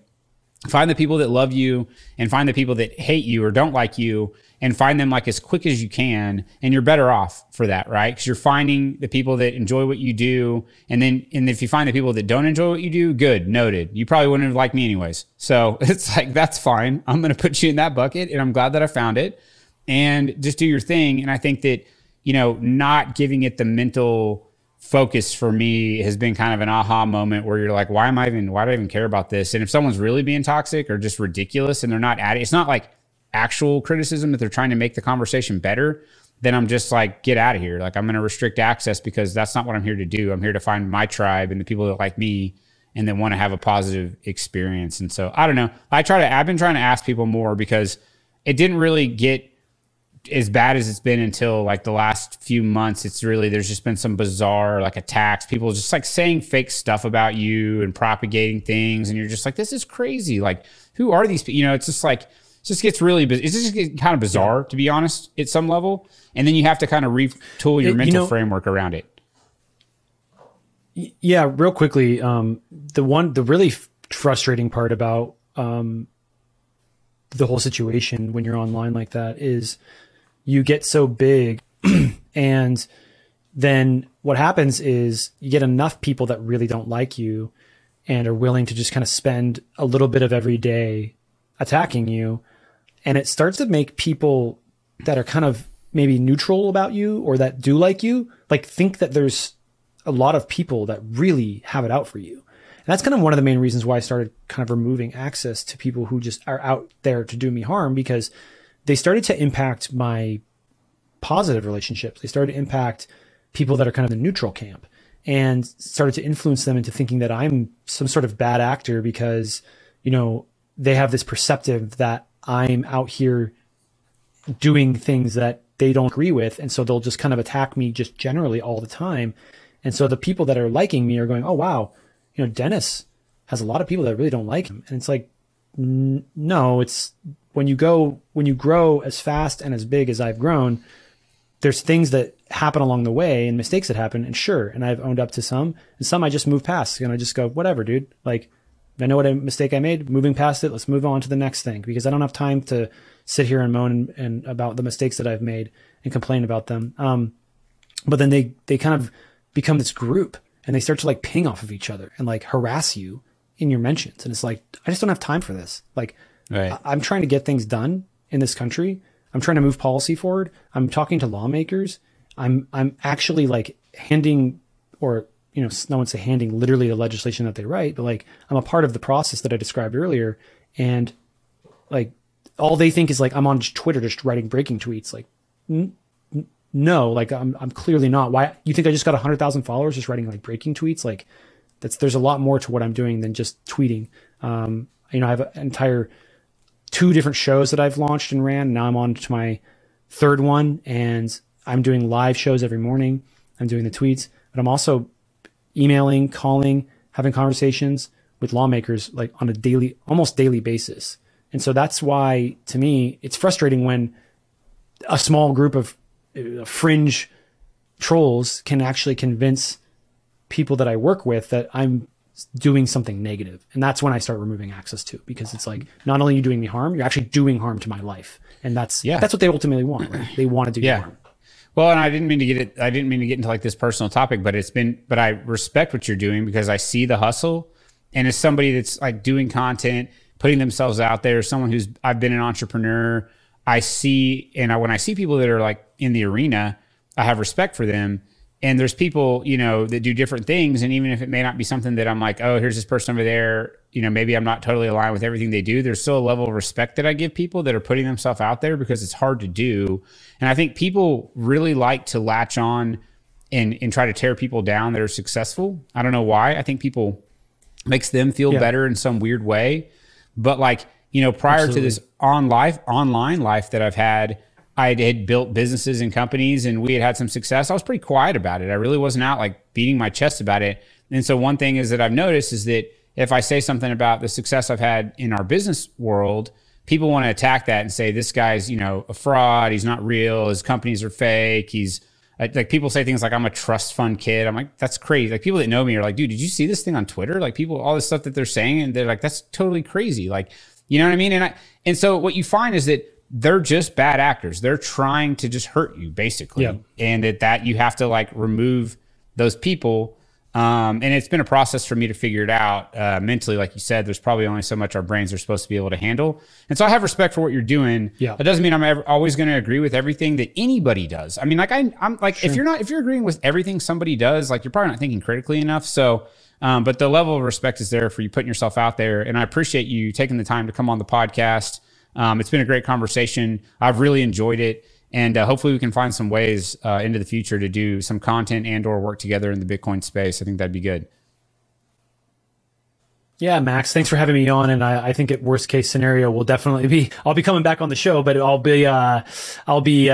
find the people that love you and find the people that hate you or don't like you and find them like as quick as you can. And you're better off for that, right? Because you're finding the people that enjoy what you do. And if you find the people that don't enjoy what you do, good, noted. You probably wouldn't have liked me anyways. So it's like, that's fine. I'm going to put you in that bucket and I'm glad that I found it. And just do your thing. And I think that, not giving it the mental focus for me has been kind of an aha moment where you're like, why do I even care about this? And if someone's really being toxic or just ridiculous and they're not it's not like actual criticism that they're trying to make the conversation better, then I'm just like, get out of here. Like I'm going to restrict access because that's not what I'm here to do. I'm here to find my tribe and the people that like me and that want to have a positive experience. And so I don't know. I've been trying to ask people more because it didn't really get as bad as it's been until like the last few months. There's just been some bizarre like attacks, people just like saying fake stuff about you and propagating things. And you're just like, this is crazy. Like, who are these people? It's just like, it just gets kind of bizarre, to be honest, at some level. And then you have to kind of retool your mental framework around it. Yeah. Real quickly. The really frustrating part about, the whole situation when you're online like that is you get so big and then what happens is you get enough people that really don't like you and are willing to just kind of spend a little bit of every day attacking you. And it starts to make people that are kind of maybe neutral about you or that do like you, like think that there's a lot of people that really have it out for you. And that's kind of one of the main reasons why I started kind of removing access to people who just are out there to do me harm, because they started to impact my positive relationships. They started to impact people that are kind of the neutral camp and started to influence them into thinking that I'm some sort of bad actor because, they have this perceptive that I'm out here doing things that they don't agree with. And so they'll just kind of attack me just generally all the time. And so the people that are liking me are going, oh, wow, Dennis has a lot of people that really don't like him. And it's like, no, it's when you grow as fast and as big as I've grown, there's things that happen along the way and mistakes that happen. And sure. And I've owned up to some, and some I just move past, and I just go, whatever, dude. Like, I know what a mistake I made, moving past it. Let's move on to the next thing, because I don't have time to sit here and moan and about the mistakes that I've made and complain about them. But then they kind of become this group, and they start to like ping off of each other and like harass you in your mentions. And it's like, I just don't have time for this. Like, right. I'm trying to get things done in this country. I'm trying to move policy forward. I'm talking to lawmakers. I'm actually like handing, or, you know, no one say handing literally the legislation that they write, but like, I'm a part of the process that I described earlier. And like, all they think is like, I'm on Twitter just writing breaking tweets. Like, no, like I'm clearly not. Why you think I just got 100,000 followers just writing like breaking tweets? Like, there's a lot more to what I'm doing than just tweeting. You know, I have an entire 2 different shows that I've launched and ran. Now I'm on to my 3rd one, and I'm doing live shows every morning. I'm doing the tweets, but I'm also emailing, calling, having conversations with lawmakers like on a daily, almost daily basis. And so that's why, to me, it's frustrating when a small group of fringe trolls can actually convince people that I work with that I'm doing something negative. And that's when I start removing access to, because it's like, not only are you doing me harm, you're actually doing harm to my life. And that's what they ultimately want. Right? They want to do harm. Well, and I didn't mean to get into like this personal topic, but but I respect what you're doing, because I see the hustle. And as somebody that's like doing content, putting themselves out there, someone I've been an entrepreneur, I see, and when I see people that are like in the arena, I have respect for them. And there's people, you know, that do different things. And even if it may not be something that I'm like, oh, here's this person over there, you know, maybe I'm not totally aligned with everything they do, there's still a level of respect that I give people that are putting themselves out there, because it's hard to do. And I think people really like to latch on and try to tear people down that are successful. I don't know why. I think people makes them feel better in some weird way. But like, you know, prior to this online life that I've had, I had built businesses and companies, and we had some success. I was pretty quiet about it. I really wasn't out like beating my chest about it. And so one thing is that I've noticed is that if I say something about the success I've had in our business world, people want to attack that and say, this guy's, you know, a fraud. He's not real. His companies are fake. He's like, people say things like, I'm a trust fund kid. I'm like, that's crazy. Like, people that know me are like, dude, did you see this thing on Twitter? Like, people, all this stuff that they're saying, and they're like, that's totally crazy. Like, you know what I mean? And so what you find is that they're just bad actors. They're trying to just hurt you, basically. Yeah. And that you have to like remove those people. And it's been a process for me to figure it out mentally. Like you said, there's probably only so much our brains are supposed to be able to handle. And so I have respect for what you're doing. Yeah. That doesn't mean I'm always going to agree with everything that anybody does. I mean, like I'm like, sure. If you're agreeing with everything somebody does, like, you're probably not thinking critically enough. So, but the level of respect is there for you putting yourself out there. And I appreciate you taking the time to come on the podcast. It's been a great conversation. I've really enjoyed it. And hopefully we can find some ways into the future to do some content and or work together in the Bitcoin space. I think that'd be good. Yeah, Max, thanks for having me on. And I think at worst case scenario, I'll be coming back on the show, but I'll be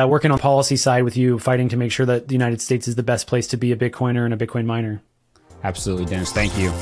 working on policy side with you, fighting to make sure that the United States is the best place to be a Bitcoiner and a Bitcoin miner. Absolutely, Dennis. Thank you.